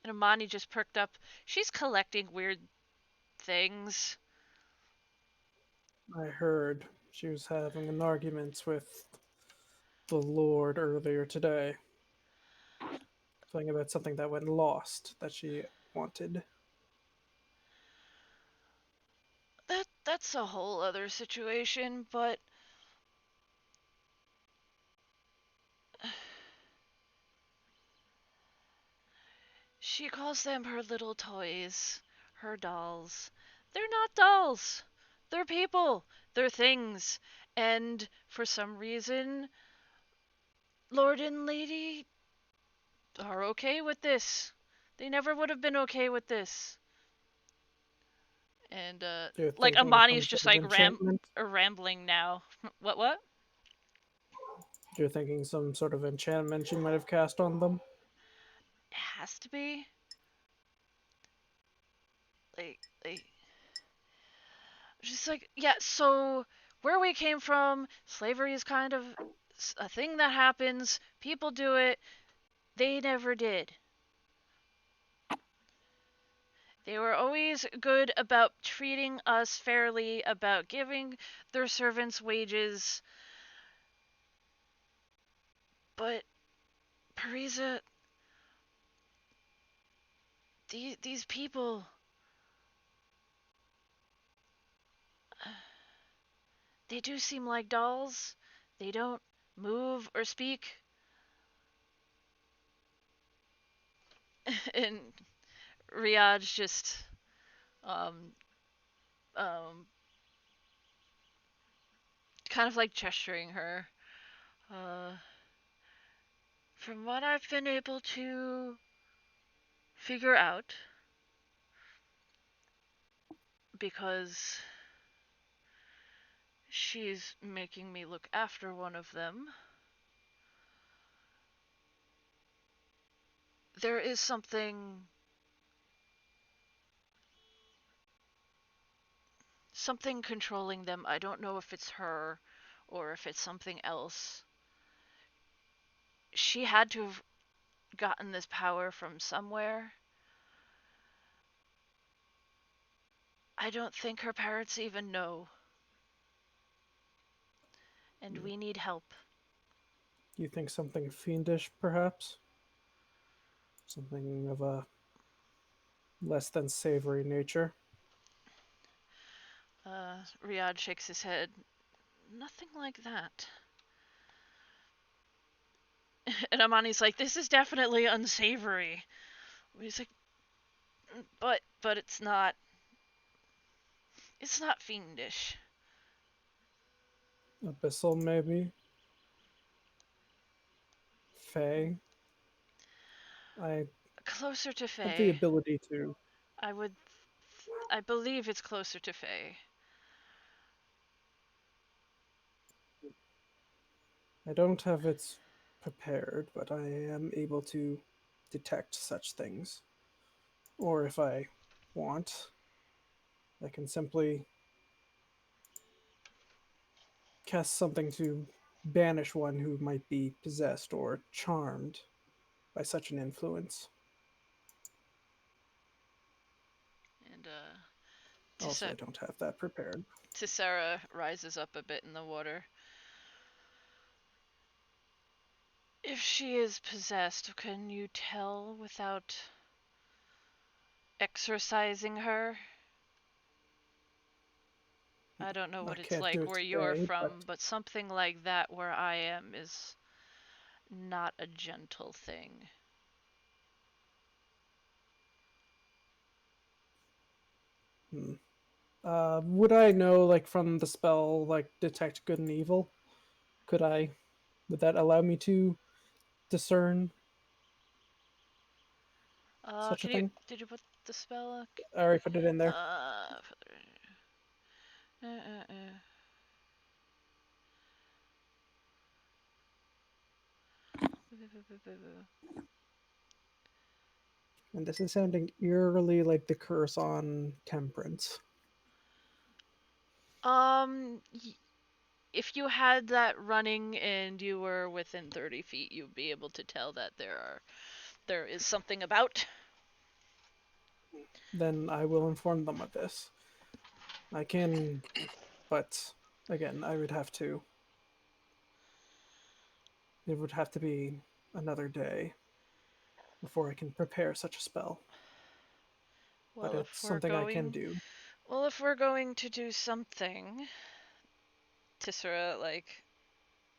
and Amani just perked up. She's collecting weird things. I heard she was having an argument with the Lord earlier today. Something about something that went lost that she wanted. That's a whole other situation, but she calls them her little toys, her dolls. They're not dolls. They're people. They're things. And for some reason, Lord and Lady are okay with this. They never would have been okay with this. And You're like thinking Amani's some just sort of like enchantment. rambling now. What? You're thinking some sort of enchantment she might have cast on them. It has to be. Like just like, yeah, so where we came from, slavery is kind of a thing that happens. People do it. They never did. They were always good about treating us fairly, about giving their servants wages. But, Parisa, these people, they do seem like dolls. They don't move or speak. And Riyadh's just, um, um, kind of like gesturing her. From what I've been able to figure out, because she's making me look after one of them, there is something controlling them. I don't know if it's her or if it's something else. She had to have gotten this power from somewhere. I don't think her parents even know. And we need help. You think something fiendish, perhaps? Something of a less than savory nature? Riyadh shakes his head. Nothing like that. And Amani's like, this is definitely unsavory. He's like, but it's not. It's not fiendish. Abyssal, maybe? Fey? I Closer to have the Fae. ability to. I believe it's closer to Fae. I don't have it prepared, but I am able to detect such things. Or if I want, I can simply cast something to banish one who might be possessed or charmed by such an influence. And Also, I don't have that prepared. Tessera rises up a bit in the water. If she is possessed, can you tell without exorcising her? I don't know what I it's can't do like it where you're today, from, but something like that where I am is not a gentle thing. Would I know, like, from the spell, like, detect good and evil? Would that allow me to discern such a thing? Did you put the spell? I already put it in there. Uh, uh, uh, uh. And this is sounding eerily like the curse on Temperance. If you had that running and you were within 30 feet, you'd be able to tell that there is something about. Then I will inform them of this. I can, but again, it would have to be another day before I can prepare such a spell. But Well, it's something I can do. if we're going to do something, Tissera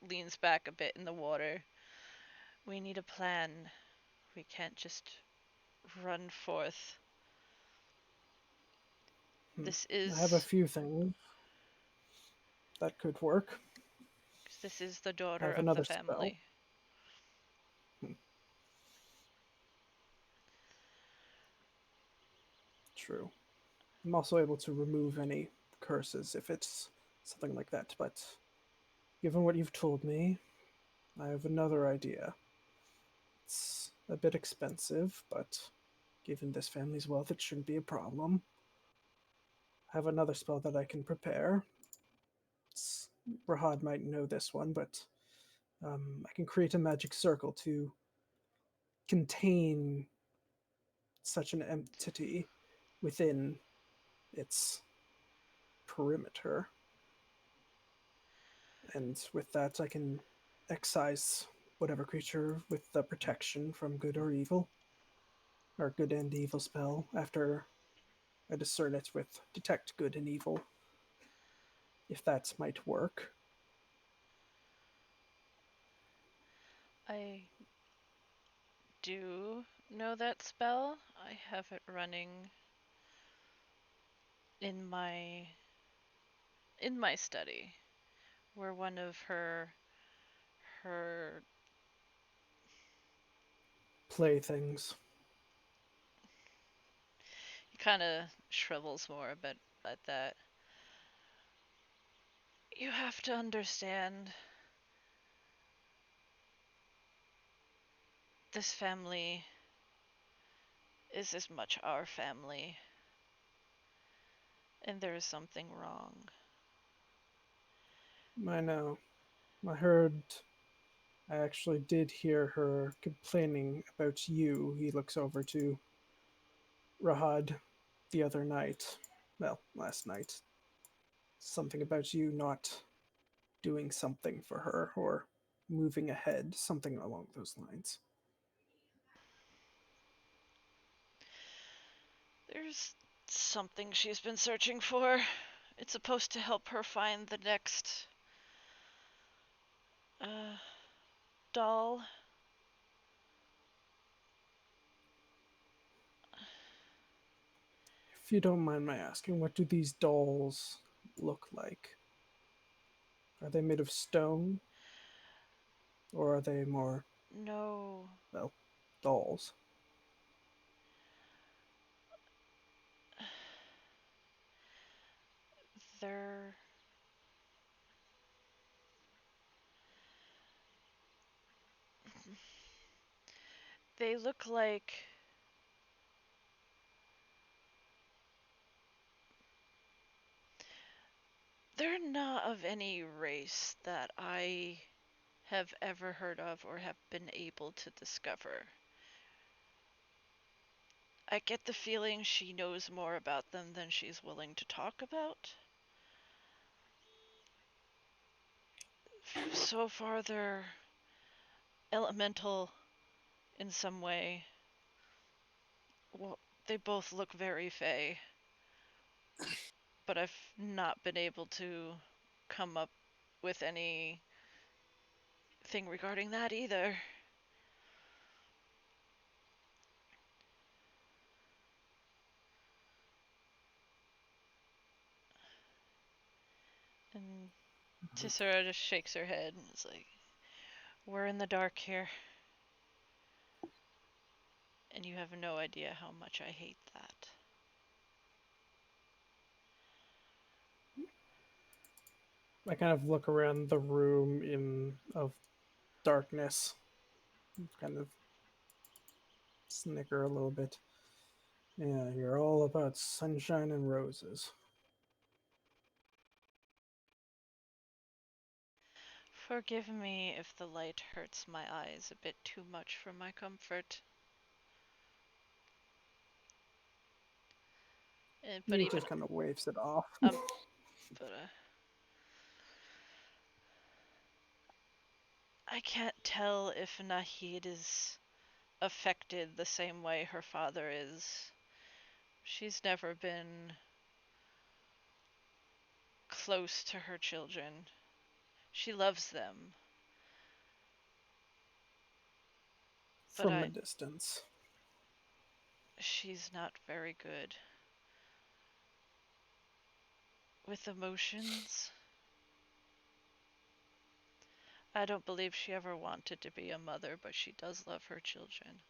leans back a bit in the water. We need a plan. We can't just run forth. This I have a is few things that could work. the I daughter have of the another spell. family. True. I'm also able to remove any curses if it's something like that, but given what you've told me, I have another idea. It's a bit expensive, but given this family's wealth, it shouldn't be a problem. I have another spell that I can prepare. Rahad might know this one, but I can create a magic circle to contain such an entity within its perimeter. And with that, I can excise whatever creature with the protection from good or evil, or good and evil spell, after I discern it with detect good and evil, if that might work. I do know that spell. I have it running in my study, where one of her Playthings. he kind of shrivels more a bit at that. You have to understand, this family is as much our family, and there is something wrong. I know. I actually did hear her complaining about you. He looks over to Rahad the other night. Well, last night. Something about you not doing something for her or moving ahead, something along those lines. There's something she's been searching for. It's supposed to help her find the next doll. If you don't mind my asking, what do these dolls look like? Are they made of stone? Or are they more, No, well, dolls? they're they look like they're not of any race that I have ever heard of or have been able to discover. I get the feeling she knows more about them than she's willing to talk about. So far, they're elemental in some way. Well, they both look very fey, but I've not been able to come up with anything regarding that either. And Tissera just shakes her head and is like, we're in the dark here. And you have no idea how much I hate that. I kind of look around the room of darkness, kind of snicker a little bit. Yeah, you're all about sunshine and roses. Forgive me if the light hurts my eyes a bit too much for my comfort. But He even, just kind of waves it off. but I can't tell if Nahid is affected the same way her father is. She's never been close to her children. She loves them. From a distance. She's not very good with emotions. I don't believe she ever wanted to be a mother, but she does love her children.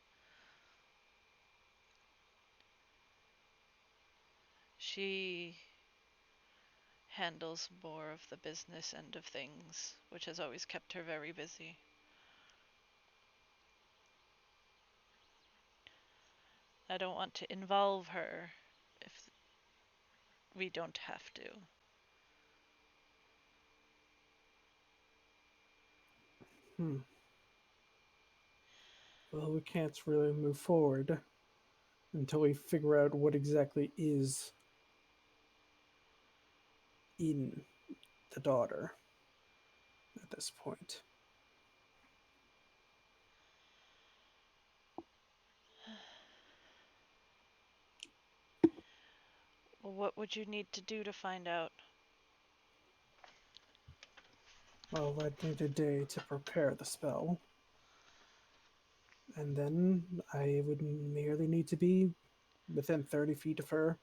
She handles more of the business end of things, which has always kept her very busy. I don't want to involve her if we don't have to. Well, we can't really move forward until we figure out what exactly is in the daughter at this point. Well, what would you need to do to find out? Well, I'd need a day to prepare the spell. And then I would merely need to be within 30 feet of her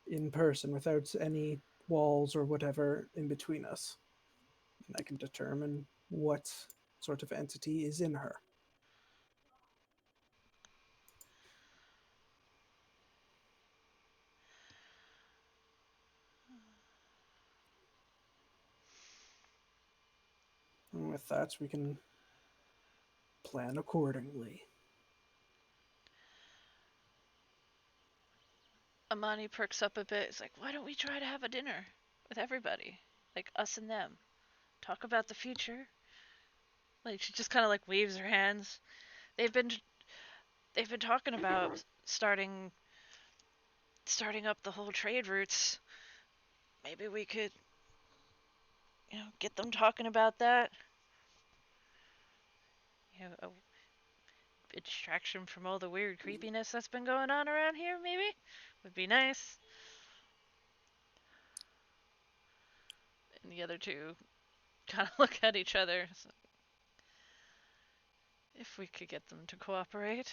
in person without any walls or whatever in between us. And I can determine what sort of entity is in her. And with that, we can plan accordingly. Amani perks up a bit. He's like, why don't we try to have a dinner with everybody? Like, us and them. Talk about the future. Like, she just kind of, like, waves her hands. They've been talking about starting up the whole trade routes. Maybe we could, get them talking about that. A distraction from all the weird creepiness that's been going on around here, maybe? Would be nice. And the other two kind of look at each other. So, if we could get them to cooperate.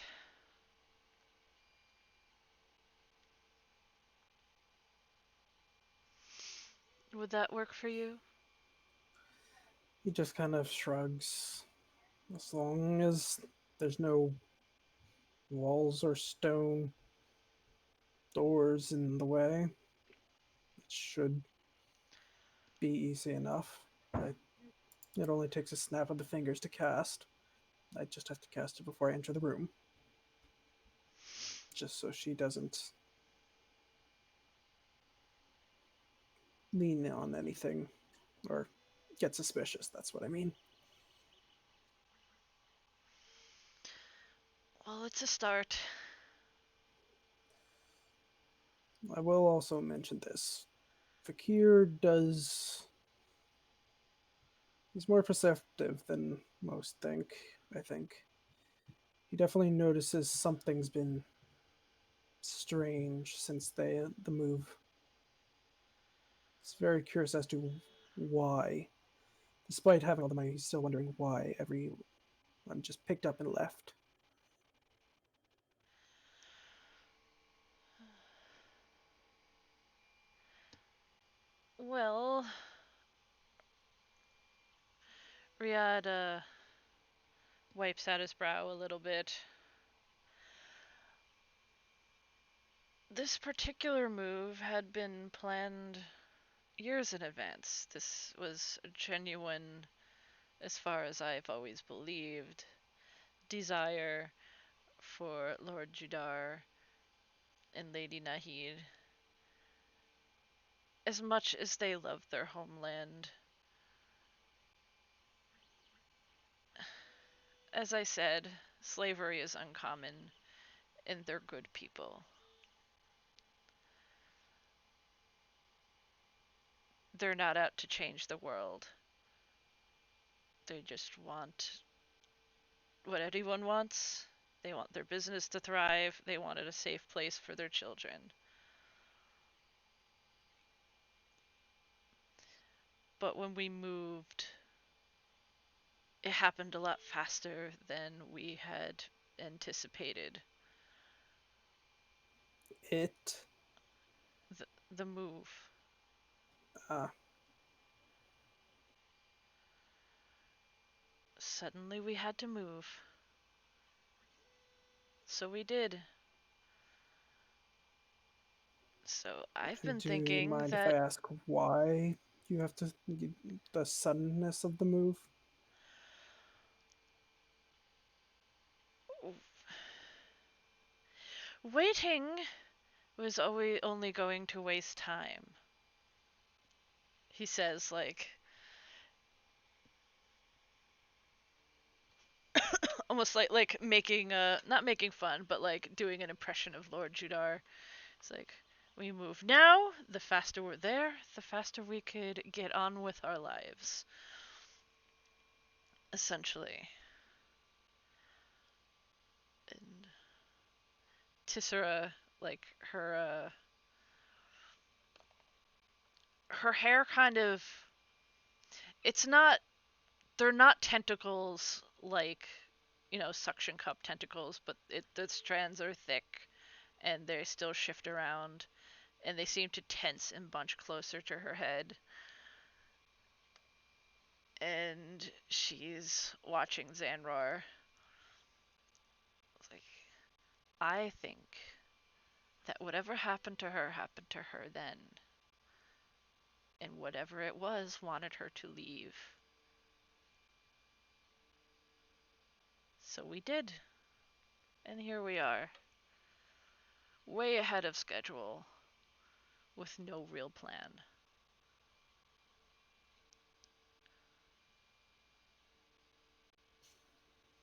Would that work for you? He just kind of shrugs. As long as there's no walls or stone doors in the way, it should be easy enough. It only takes a snap of the fingers to cast. I just have to cast it before I enter the room. Just so she doesn't lean on anything or get suspicious, that's what I mean. Well, it's a start. I will also mention this. Fakir he's more perceptive than most think, I think. He definitely notices something's been strange since the move. He's very curious as to why. Despite having all the money, he's still wondering why everyone just picked up and left. Well, Riyadh wipes out his brow a little bit. This particular move had been planned years in advance. This was a genuine, as far as I've always believed, desire for Lord Judar and Lady Nahid. As much as they love their homeland, as I said, slavery is uncommon, and they're good people. They're not out to change the world. They just want what anyone wants. They want their business to thrive. They wanted a safe place for their children. But when we moved, it happened a lot faster than we had anticipated. It. The move. Suddenly we had to move. So we did. So I've been Do you thinking mind if I that ask why you have to the suddenness of the move? waiting was always only going to waste time. He says, like, almost like making not making fun, but like doing an impression of Lord Judar. It's like, we move now, the faster we're there, the faster we could get on with our lives. Essentially. And Tissera, like, her hair kind of, it's not, they're not tentacles like, suction cup tentacles, but the strands are thick and they still shift around and they seem to tense and bunch closer to her head. And she's watching Xanroar. It's like, I think that whatever happened to her then. And whatever it was wanted her to leave. So we did. And here we are. Way ahead of schedule. With no real plan.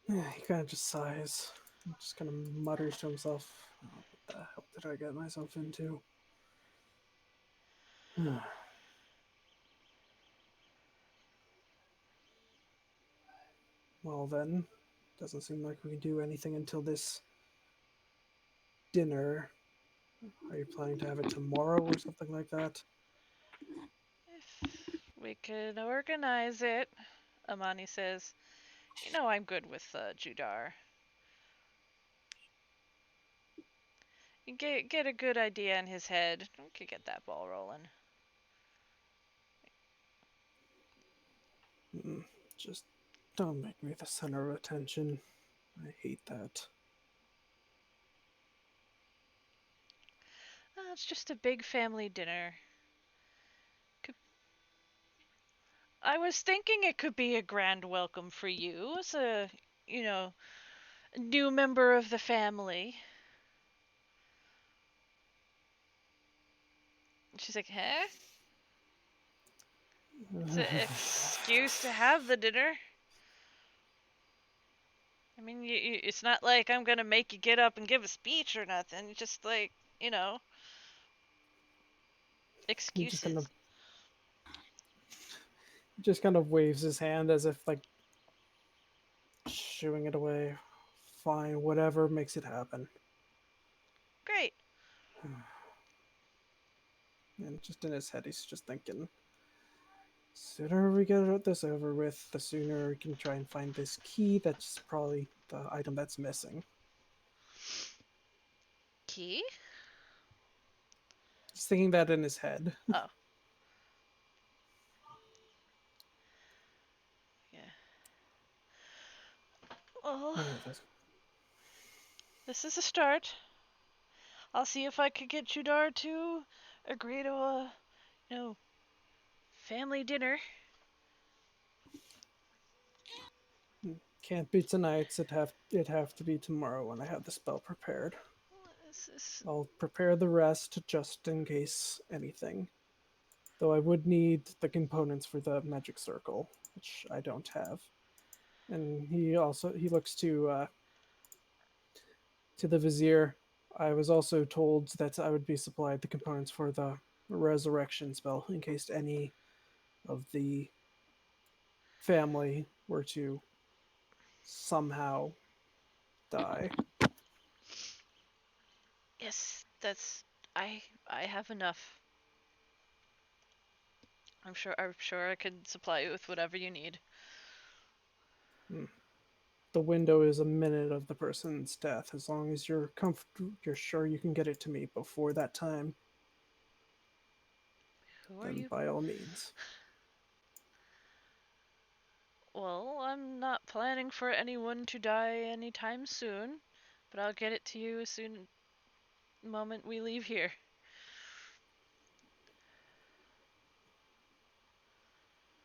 Yeah, he kind of just sighs. He just kind of mutters to himself, oh, what the hell did I get myself into? Well then, doesn't seem like we can do anything until this dinner. Are you planning to have it tomorrow or something like that? If we could organize it, Amani says. I'm good with Judar. You get a good idea in his head. We could get that ball rolling. Just don't make me the center of attention. I hate that. It's just a big family dinner. I was thinking it could be a grand welcome for you as a, new member of the family. She's like, huh? It's an excuse to have the dinner. I mean, it's not like I'm gonna make you get up and give a speech or nothing. It's just like, He excuses. just kind of waves his hand as if like shooing it away. Fine, whatever makes it happen. Great. And just in his head, he's just thinking, sooner we get this over with, the sooner we can try and find this key. That's probably the item that's missing. Key? He's thinking that in his head. Oh. Well, that's- this is a start. I'll see if I could get Judar to agree to a, family dinner. Can't be tonight. It'd have to be tomorrow when I have the spell prepared. This is... I'll prepare the rest just in case anything. Though I would need the components for the magic circle, which I don't have. And he looks to the vizier. I was also told that I would be supplied the components for the resurrection spell in case any of the family were to somehow die. Yes, that's... I have enough. I'm sure I could supply you with whatever you need. The window is a minute of the person's death. As long as you're sure you can get it to me before that time, Who are then you? by all means. Well, I'm not planning for anyone to die anytime soon, but I'll get it to you as soon moment we leave here.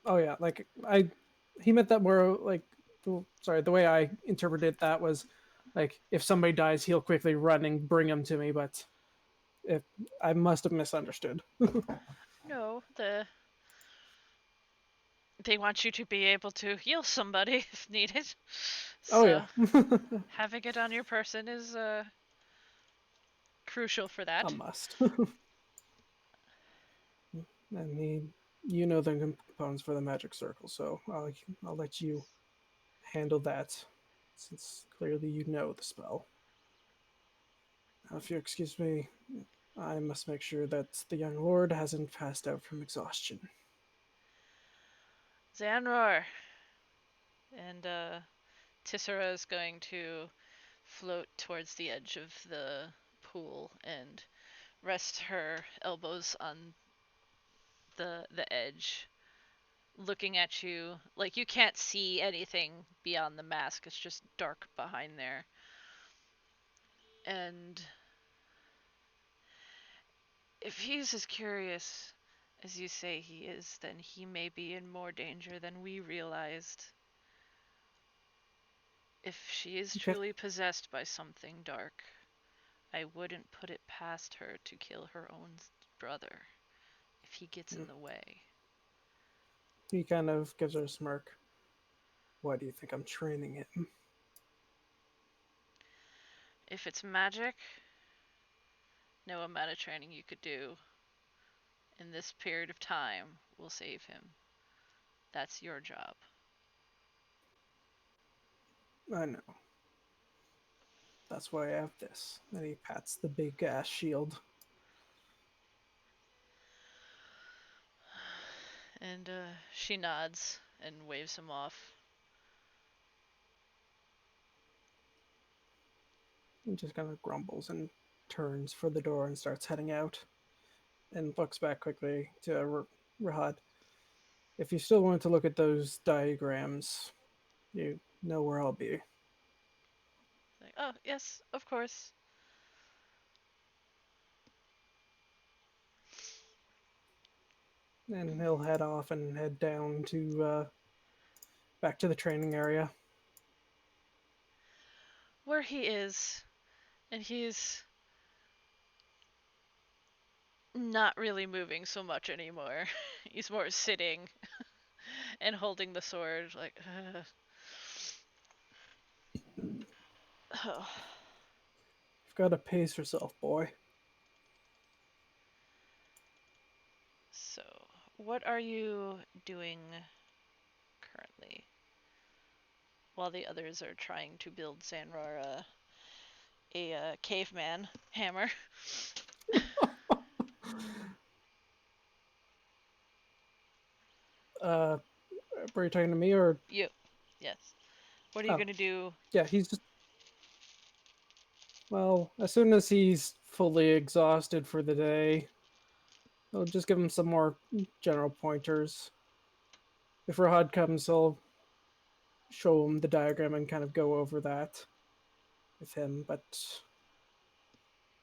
Oh yeah, he meant that more like, sorry, the way I interpreted that was like if somebody dies, he'll quickly run and bring them to me. But if I must have misunderstood. No, they want you to be able to heal somebody if needed. Oh So yeah, having it on your person is crucial for that. a must. And you know the components for the magic circle, so I'll let you handle that, since clearly you know the spell. Now, if you excuse me, I must make sure that the young lord hasn't passed out from exhaustion. Xanroar. And Tissera is going to float towards the edge of the pool and rest her elbows on the edge, looking at you like you can't see anything beyond the mask. It's just dark behind there. And if he's as curious as you say he is, then he may be in more danger than we realized. If she is Okay. truly possessed by something dark, I wouldn't put it past her to kill her own brother if he gets in the way. He kind of gives her a smirk. Why do you think I'm training him? If it's magic, no amount of training you could do in this period of time will save him. That's your job. I know. That's why I have this. And he pats the big ass shield. And she nods and waves him off. And just kind of grumbles and turns for the door and starts heading out. And looks back quickly to Rahad. If you still want to look at those diagrams, you know where I'll be. Like, oh, yes, of course. And he'll head off and head down to back to the training area. Where he is, and he's not really moving so much anymore. He's more sitting and holding the sword, like, oh. You've got to pace yourself, boy. So, what are you doing currently? While the others are trying to build Xanroar a caveman hammer. Were you talking to me or? You. Yes. What are you going to do? Yeah, he's just. Well, as soon as he's fully exhausted for the day, I'll just give him some more general pointers. If Rahad comes, he'll show him the diagram and kind of go over that with him. But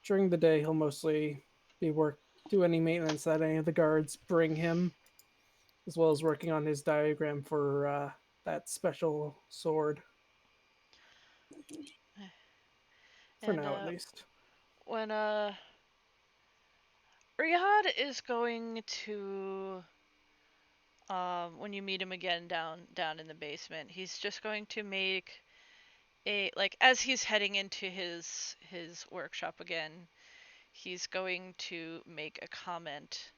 during the day, he'll mostly do any maintenance that any of the guards bring him, as well as working on his diagram for that special sword. For And now, at least. when Rihad is going to when you meet him again down in the basement, he's just going to make a as he's heading into his workshop again, he's going to make a comment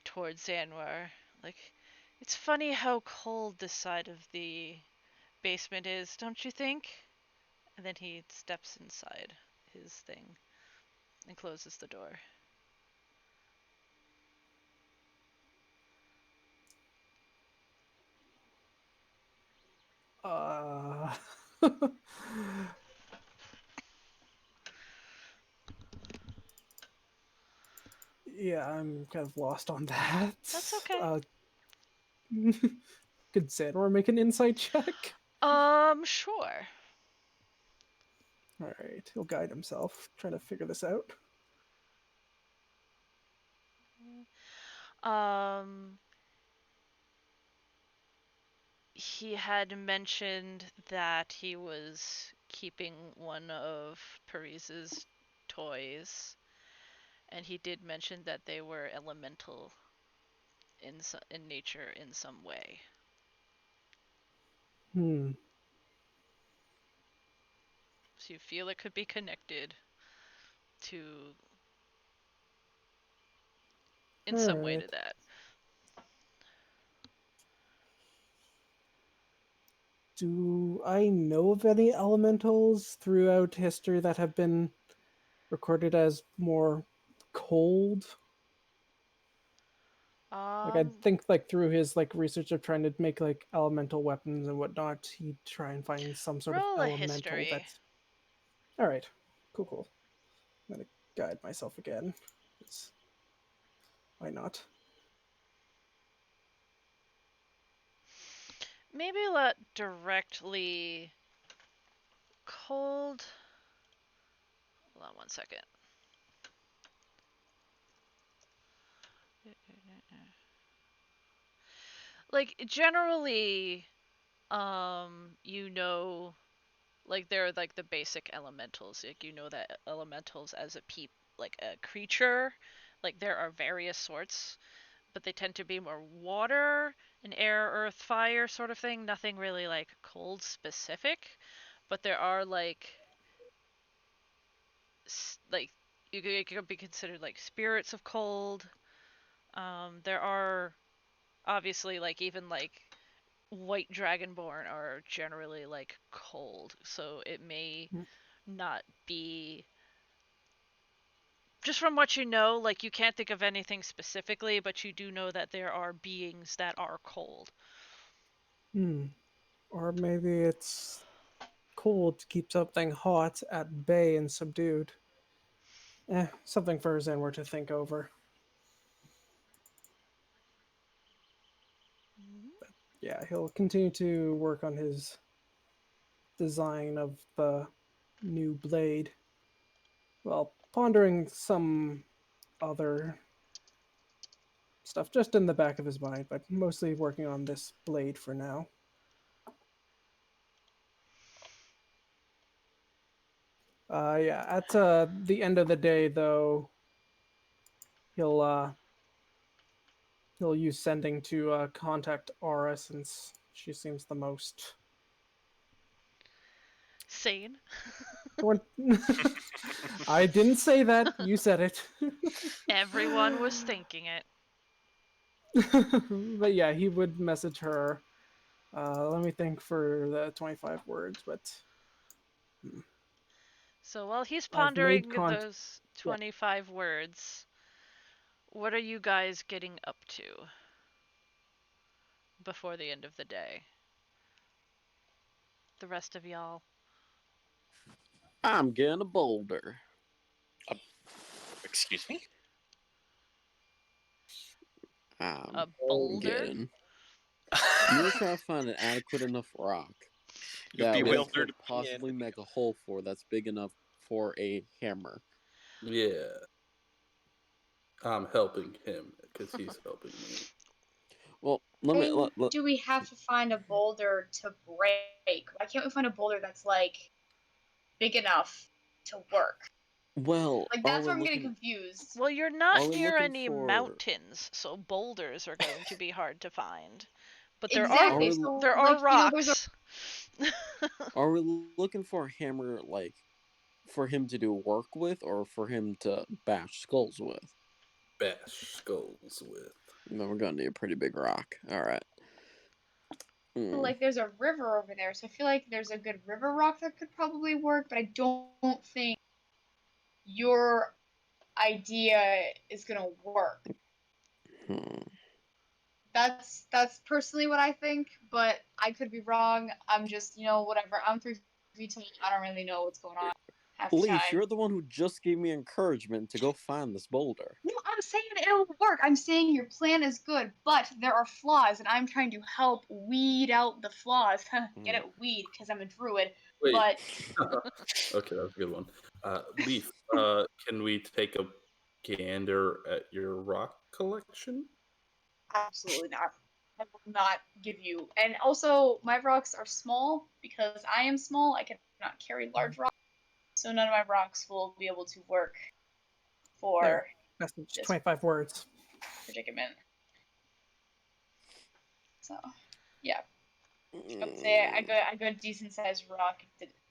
towards Xanroar. Like, it's funny how cold this side of the basement is, don't you think? And then he steps inside his thing and closes the door. Yeah, I'm kind of lost on that. That's okay. Could Xanroar make an insight check? Sure. Alright, he'll guide himself, trying to figure this out. He had mentioned that he was keeping one of Paris's toys, and he did mention that they were elemental in nature in some way. So you feel it could be connected to in some way to that. Do I know of any elementals throughout history that have been recorded as more cold? I think through his research of trying to make elemental weapons and whatnot, he'd try and find some sort of elemental history. that's. All right, cool. I'm gonna guide myself again. Why not? Maybe not directly cold. Hold on one second. Generally, they're the basic elementals. That elementals as a a creature, there are various sorts, but they tend to be more water and air, earth, fire sort of thing. Nothing really cold specific, but there are you could be considered spirits of cold. There are obviously even white dragonborn are generally cold, so it may not be just from what you know, you can't think of anything specifically, but you do know that there are beings that are cold. Or maybe it's cold to keep something hot at bay and subdued. Something for Xanroar to think over. But yeah, he'll continue to work on his design of the new blade while pondering some other stuff just in the back of his mind, but mostly working on this blade for now. At the end of the day, though, he'll use sending to contact Aura, since she seems the most sane. I didn't say that. You said it. Everyone was thinking it. But yeah, he would message her. Let me think for the 25 words, but. So while he's pondering those 25 words, what are you guys getting up to before the end of the day? The rest of y'all. I'm getting a boulder. Excuse me? A boulder? You were trying to find an adequate enough rock You're that we bewildered could at the possibly end. make a hole for that's big enough for a hammer. Yeah. I'm helping him because he's helping me. Well, let me. Why do we have to find a boulder to break? Why can't we find a boulder that's like big enough to work? Well, Like are that's we where I'm getting looking? confused. Well, you're Are not we near looking any for? mountains, so boulders are going to be hard to find. But Exactly. we- So there like are there's a rocks. Are we looking for a hammer like for him to do work with, or for him to bash skulls with? Bash skulls with. Then we're gonna need a pretty big rock. All right. like there's a river over there, so I feel like there's a good river rock that could probably work, but I don't think your idea is gonna work. That's personally what I think, but I could be wrong. I'm just, whatever. I'm 3 feet tall. I don't really know what's going on half the Leaf, time. you're the one who just gave me encouragement to go find this boulder. No, I'm saying it'll work. I'm saying your plan is good, but there are flaws, and I'm trying to help weed out the flaws. Get it, weed, because I'm a druid. Wait. But Okay, that's a good one. Leaf, can we take a gander at your rock collection? absolutely not. I will not give you. And also, my rocks are small because I am small. I cannot carry large rocks, so none of my rocks will be able to work for There. That's just this 25 words. predicament. So, yeah. I would say a good decent sized rock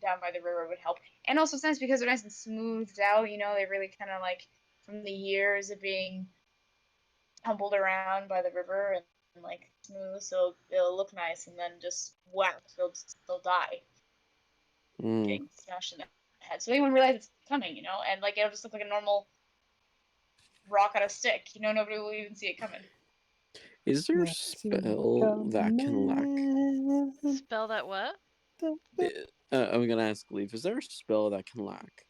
down by the river would help. And also it's nice because they're nice and smoothed out, they really kind of like from the years of being tumbled around by the river and like smooth, so it'll look nice, and then just whack, they'll die. Getting smashed in the head. So they wouldn't realize it's coming, and like it'll just look like a normal rock on a stick. Nobody will even see it coming. Is there a spell that can like? Spell that what? I'm gonna ask Leaf. Is there a spell that can like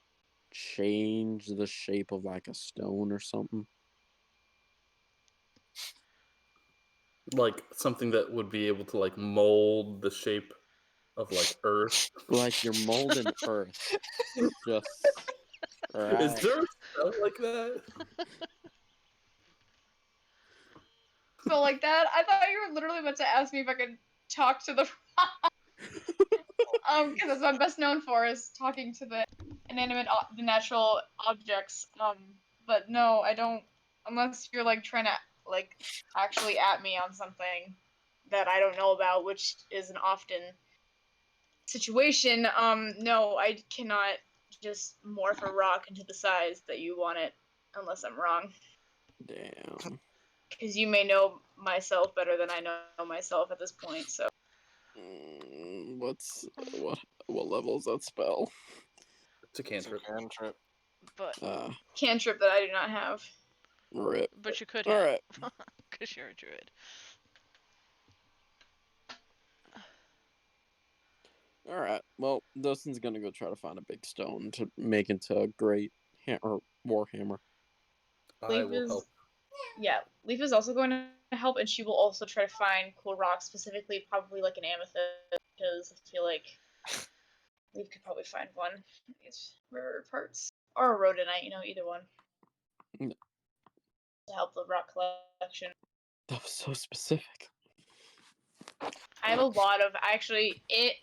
change the shape of like a stone or something? Like something that would be able to like mold the shape of like earth. Like you're molding earth. Just right. Is there a spell like that? So like that, I thought you were literally about to ask me if I could talk to the because that's what I'm best known for, is talking to the inanimate, the natural objects. But no, I don't. Unless you're like trying to like actually at me on something that I don't know about, which is an often situation. No, I cannot just morph a rock into the size that you want it, unless I'm wrong. Damn. Because you may know myself better than I know myself at this point. So. What level is that spell? It's a cantrip. But Cantrip that I do not have. Rip. But you could All have, right. because you're a druid. All right. Well, Dustin's gonna go try to find a big stone to make into a great warhammer. I will help. Yeah, Leaf is also going to help, and she will also try to find cool rocks, specifically probably like an amethyst, because I feel like Leaf could probably find one in these rare parts. Or a rhodonite, either one. To help the rock collection. That was so specific. I have a lot of,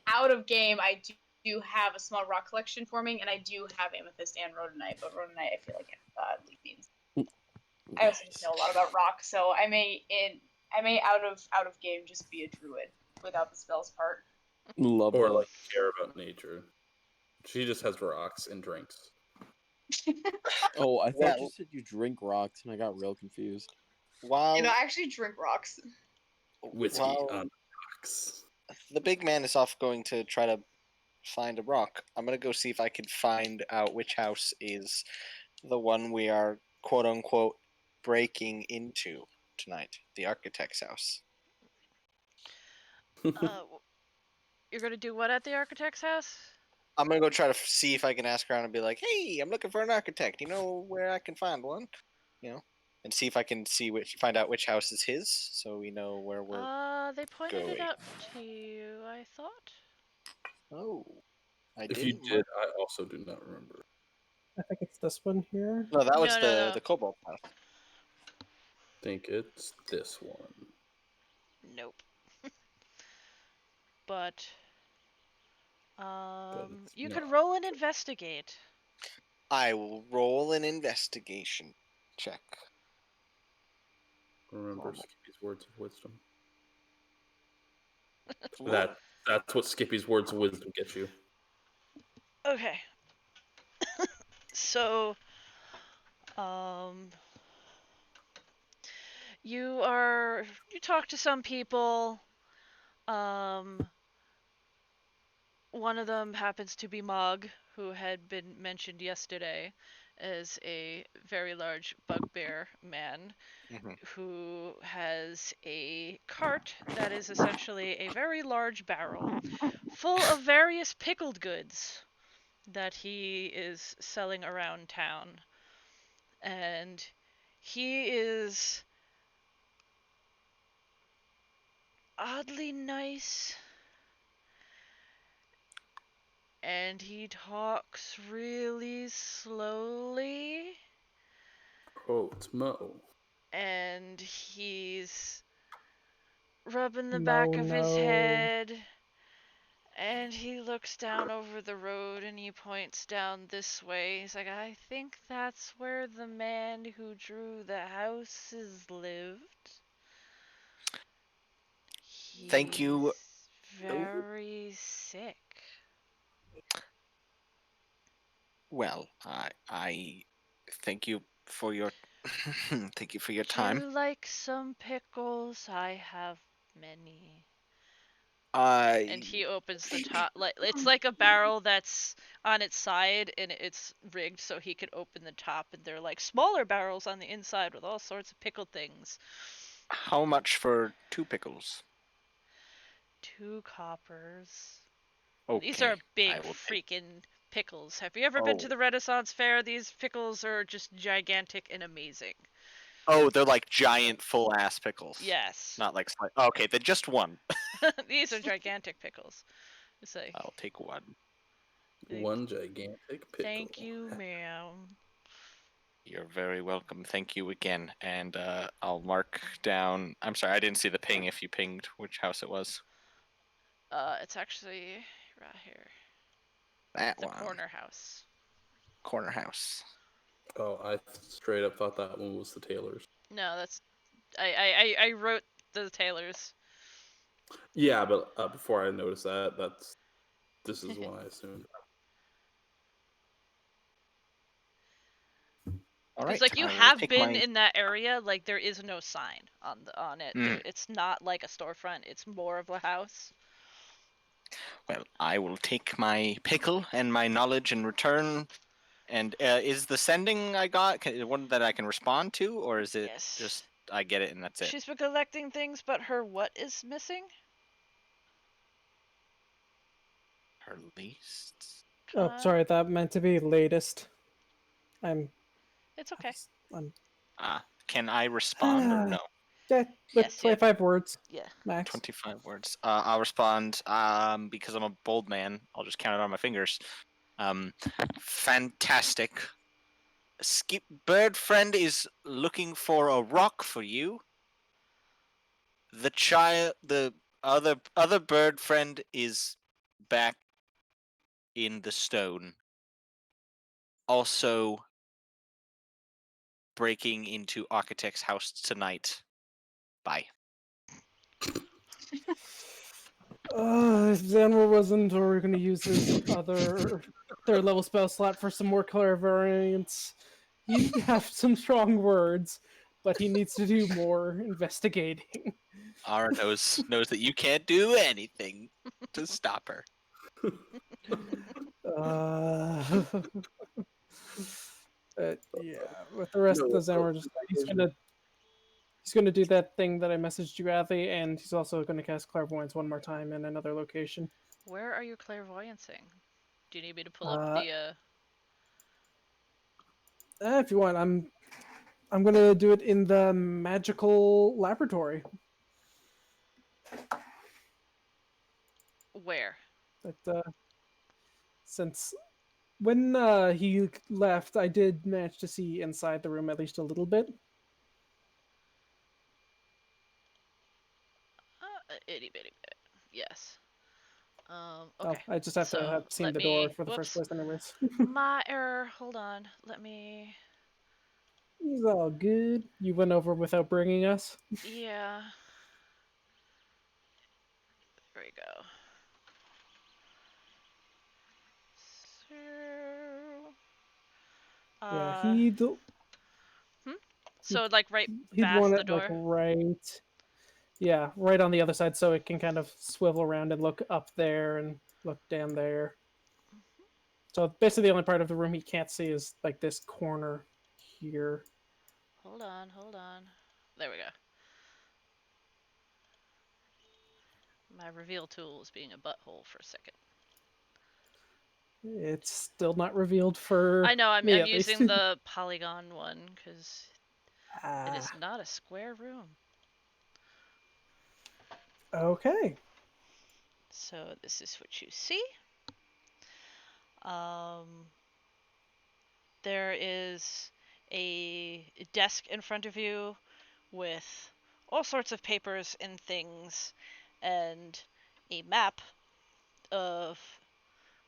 out of game, I do have a small rock collection forming, and I do have amethyst and rhodonite, but rhodonite I feel like Leaf needs. I also just know a lot about rock, so I may out of game just be a druid without the spells part. Love or that. like care about nature. She just has rocks and drinks. Oh, I thought you said you drink rocks, and I got real confused. While I actually drink rocks. Whiskey on rocks. The big man is off going to try to find a rock. I'm gonna go see if I can find out which house is the one we are quote unquote breaking into tonight. The architect's house. You're gonna do what at the architect's house? I'm gonna go try to see if I can ask around and be like, "Hey, I'm looking for an architect. You know where I can find one?" and see if I can find out which house is his, so we know where we're. They pointed it going. out to you, I thought. Oh, I If you didn't. did, I also do not remember. I think it's this one here. No, that was No. the kobold house. I think it's this one. Nope. But it's you not. can roll and investigate. I will roll an investigation check. Remember Normal. Skippy's words of wisdom. Cool. That's what Skippy's words of wisdom get you. Okay. So, you talk to some people. One of them happens to be Mog, who had been mentioned yesterday as a very large bugbear man Mhm. who has a cart that is essentially a very large barrel full of various pickled goods that he is selling around town. And he is oddly nice. And he talks really slowly. Oh, it's Mo. And he's rubbing the No, back of his no. head. And he looks down over the road and he points down this way. He's like, I think that's where the man who drew the houses lived. Thank you. He's very sick. Well, I thank you for your thank you for your Do time. you like some pickles? I have many. I And he opens the top, like it's like a barrel that's on its side and it's rigged so he could open the top, and they're like smaller barrels on the inside with all sorts of pickled things. How much for 2 pickles? 2 coppers. Okay. These are I big will take. freaking pickles. Have you ever been to the Renaissance Fair? These pickles are just gigantic and amazing. Oh, they're like giant full ass pickles. Yes. Not like okay, then just one. These are gigantic pickles. It's like, I'll take one. One gigantic pickle. thank you, ma'am. You're very welcome. Thank you again. And I'll mark down. I'm sorry, I didn't see the ping. If you pinged which house it was. It's actually right here. That The one. corner house. Corner house. Oh, I straight up thought that one was the Taylor's. No, that's I wrote the Taylors. Yeah, but before I noticed that, this is one I assumed. All Because right. like you I will have take been my. in that area, like there is no sign on it. Mm. It's not like a storefront. It's more of a house. Well, I will take my pickle and my knowledge in return. And is the sending I got one that I can respond to, or is it Yes. just I get it and that's it? She's been collecting things, but her what is missing? Her least. Oh, sorry, that meant to be latest. It's okay. Can I respond or no? Yeah, with Yes, 25 words. Yeah. Max. 25 words. I'll respond. Because I'm a bold man, I'll just count it on my fingers. Fantastic. Bird friend is looking for a rock for you. The other bird friend is back in the stone. Also breaking into Architect's house tonight. Bye. If Xanroar wasn't, or we're going to use his other 3rd level spell slot for some more clairvoyance. He'd have some strong words, but he needs to do more investigating. Ara knows that you can't do anything to stop her. Yeah, with the rest of the Xanroar, he's gonna do that thing that I messaged you, Athy, and he's also gonna cast clairvoyance one more time in another location. Where are you clairvoyancing? Do you need me to pull up the? If you want, I'm gonna do it in the magical laboratory. Where? But since when he left, I did manage to see inside the room at least a little bit. Itty bitty bit. Yes. Oh, Okay. I just have to So have seen let the me. door for the first Whoops. place, anyways. My error. Hold on. Let me. He's all good. You went over without bringing us. Yeah. There we go. So. Yeah, he'd So like right he'd past want the it like door. right. Yeah, right on the other side, so it can kind of swivel around and look up there and look down there. So basically, the only part of the room he can't see is like this corner here. Hold on. Hold on. There we go. My reveal tool is being a butthole for a second. It's still not revealed for I know. I'm me, at using least. the polygon one because it is Ah, not a square room. okay. So this is what you see. Um, there is a desk in front of you with all sorts of papers and things, and a map of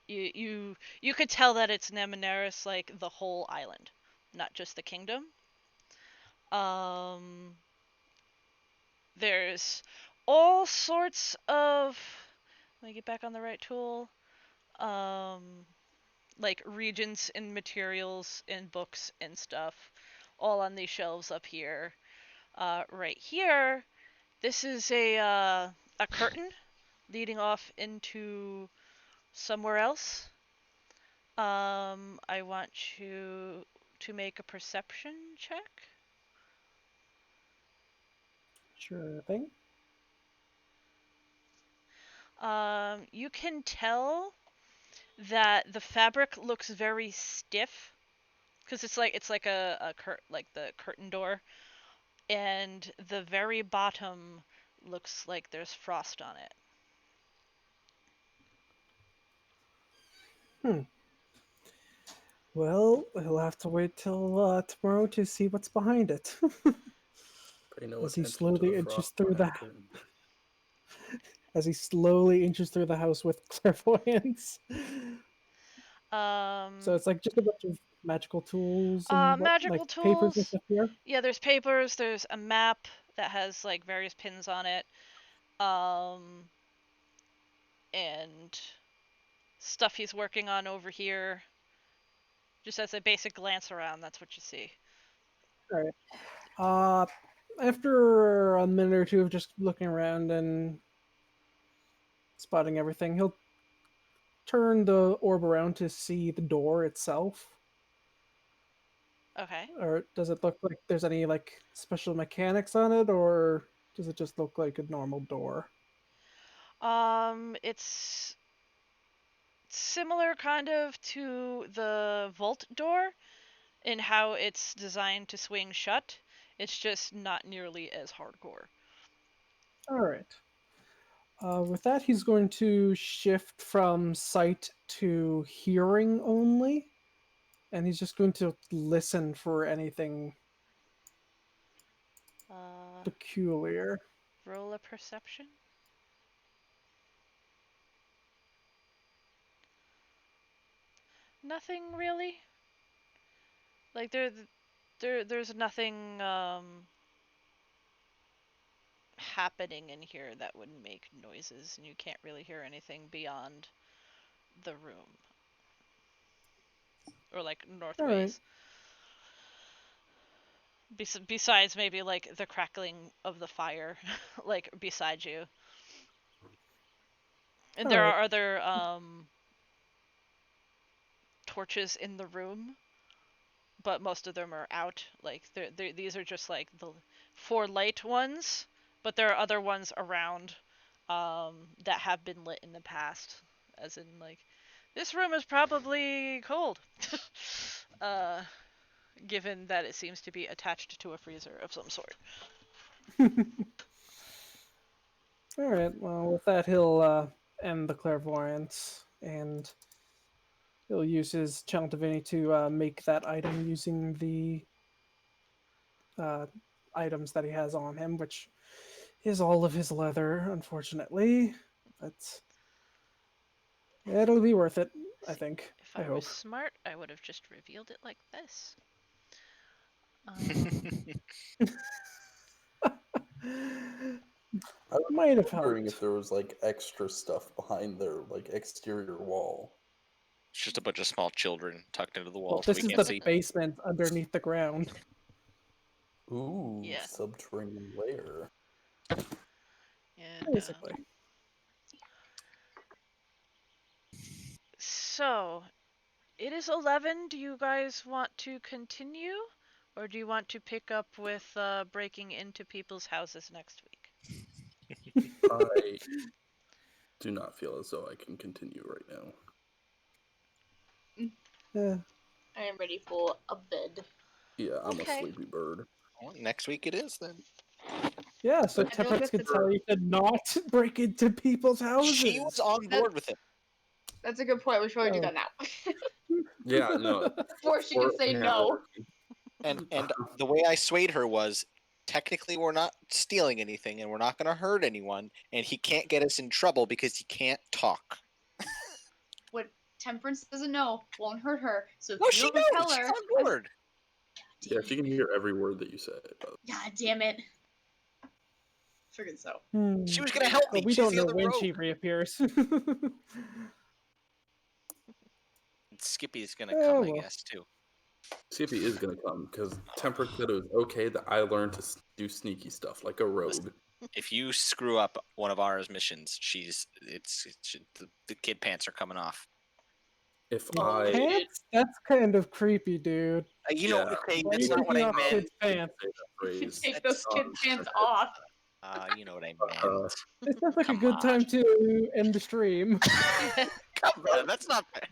you could tell that it's Mnemoneris, like the whole island, not just the kingdom. Um, there's all sorts of. Let me get back on the right tool. Um, like regions and materials and books and stuff, all on these shelves up here. Right here, this is a curtain leading off into somewhere else. I want you to make a perception check. Sure thing. You can tell that the fabric looks very stiff because it's like like the curtain door, and the very bottom looks like there's frost on it. Well, we'll have to wait till tomorrow to see what's behind it. Pay no As he attention to slowly the inches frost through behind the the curtain. as he slowly inches through the house with clairvoyance. So it's like just a bunch of magical tools and what, like Magical papers and tools. stuff here. Yeah, there's papers. There's a map that has like various pins on it. Um, and stuff he's working on over here. Just as a basic glance around, that's what you see. All right. After a minute or two of just looking around and spotting everything, he'll turn the orb around to see the door itself. Okay. Or does it look like there's any like special mechanics on it, or does it just look like a normal door? It's similar kind of to the vault door in how it's designed to swing shut. It's just not nearly as hardcore. All right. With that, he's going to shift from sight to hearing only, and he's just going to listen for anything peculiar. Roll a perception. Nothing really. Like there's nothing happening in here that would make noises, and you can't really hear anything beyond the room or like All right. northways. Besides maybe like the crackling of the fire, like beside you. And All there right. are other torches in the room, but most of them are out. Like these are just like the 4 light ones, but there are other ones around that have been lit in the past, as in like this room is probably cold. given that it seems to be attached to a freezer of some sort. All right. Well, with that, he'll end the clairvoyance, and he'll use his channel divinity to make that item using the items that he has on him, which is all of his leather, unfortunately. But it'll be worth it, I think. If I I hope. was smart, I would have just revealed it like this. I was Might have wondering helped. if there was like extra stuff behind their like exterior wall. It's just a bunch of small children tucked into the Well, walls this we is can't the see. basement underneath the ground. Ooh, Yeah. subterranean lair. And, Basically. so, it is 11. Do you guys want to continue? Or do you want to pick up with breaking into people's houses next week? I do not feel as though I can continue right now. Yeah. I am ready for a bed. Yeah, I'm Okay. a sleepy bird. Well, next week it is then. Yeah, so I feel Temperance that's could tell you to not break into people's houses. She was on board with it. That's a good point. We should probably do Oh. that now. Yeah, no. Before she can say no. And the way I swayed her was technically we're not stealing anything and we're not going to hurt anyone and he can't get us in trouble because he can't talk. What Temperance doesn't know won't hurt her. So if No, you she don't knows. tell She's her, on board. Yeah, she can hear every word that you say. God damn it. Figured so. She was going to help me. But we She's don't the know other when rogue. she reappears. Skippy's going to Oh, come, I well. guess, too. Skippy is gonna come because Temperance said it was okay that I learned to do sneaky stuff like a rogue. If you screw up one of our missions, the kid pants are coming off. If Oh, I shit. Pants? That's kind of creepy, dude. You know, Yeah. okay, Why are that's you not what I taking off meant. kids' pants? say that phrase, Take those kid pants uh, off. You know what I meant. This sounds like a Come good on. time to end the stream. Come on, that's not fair.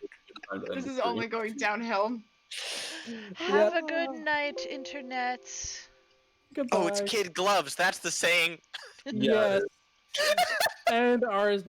time to end This the is stream. only going downhill. Have Yep. a good night, internet. Goodbye. Oh, it's kid gloves. That's the saying. Yeah, Yes. And ours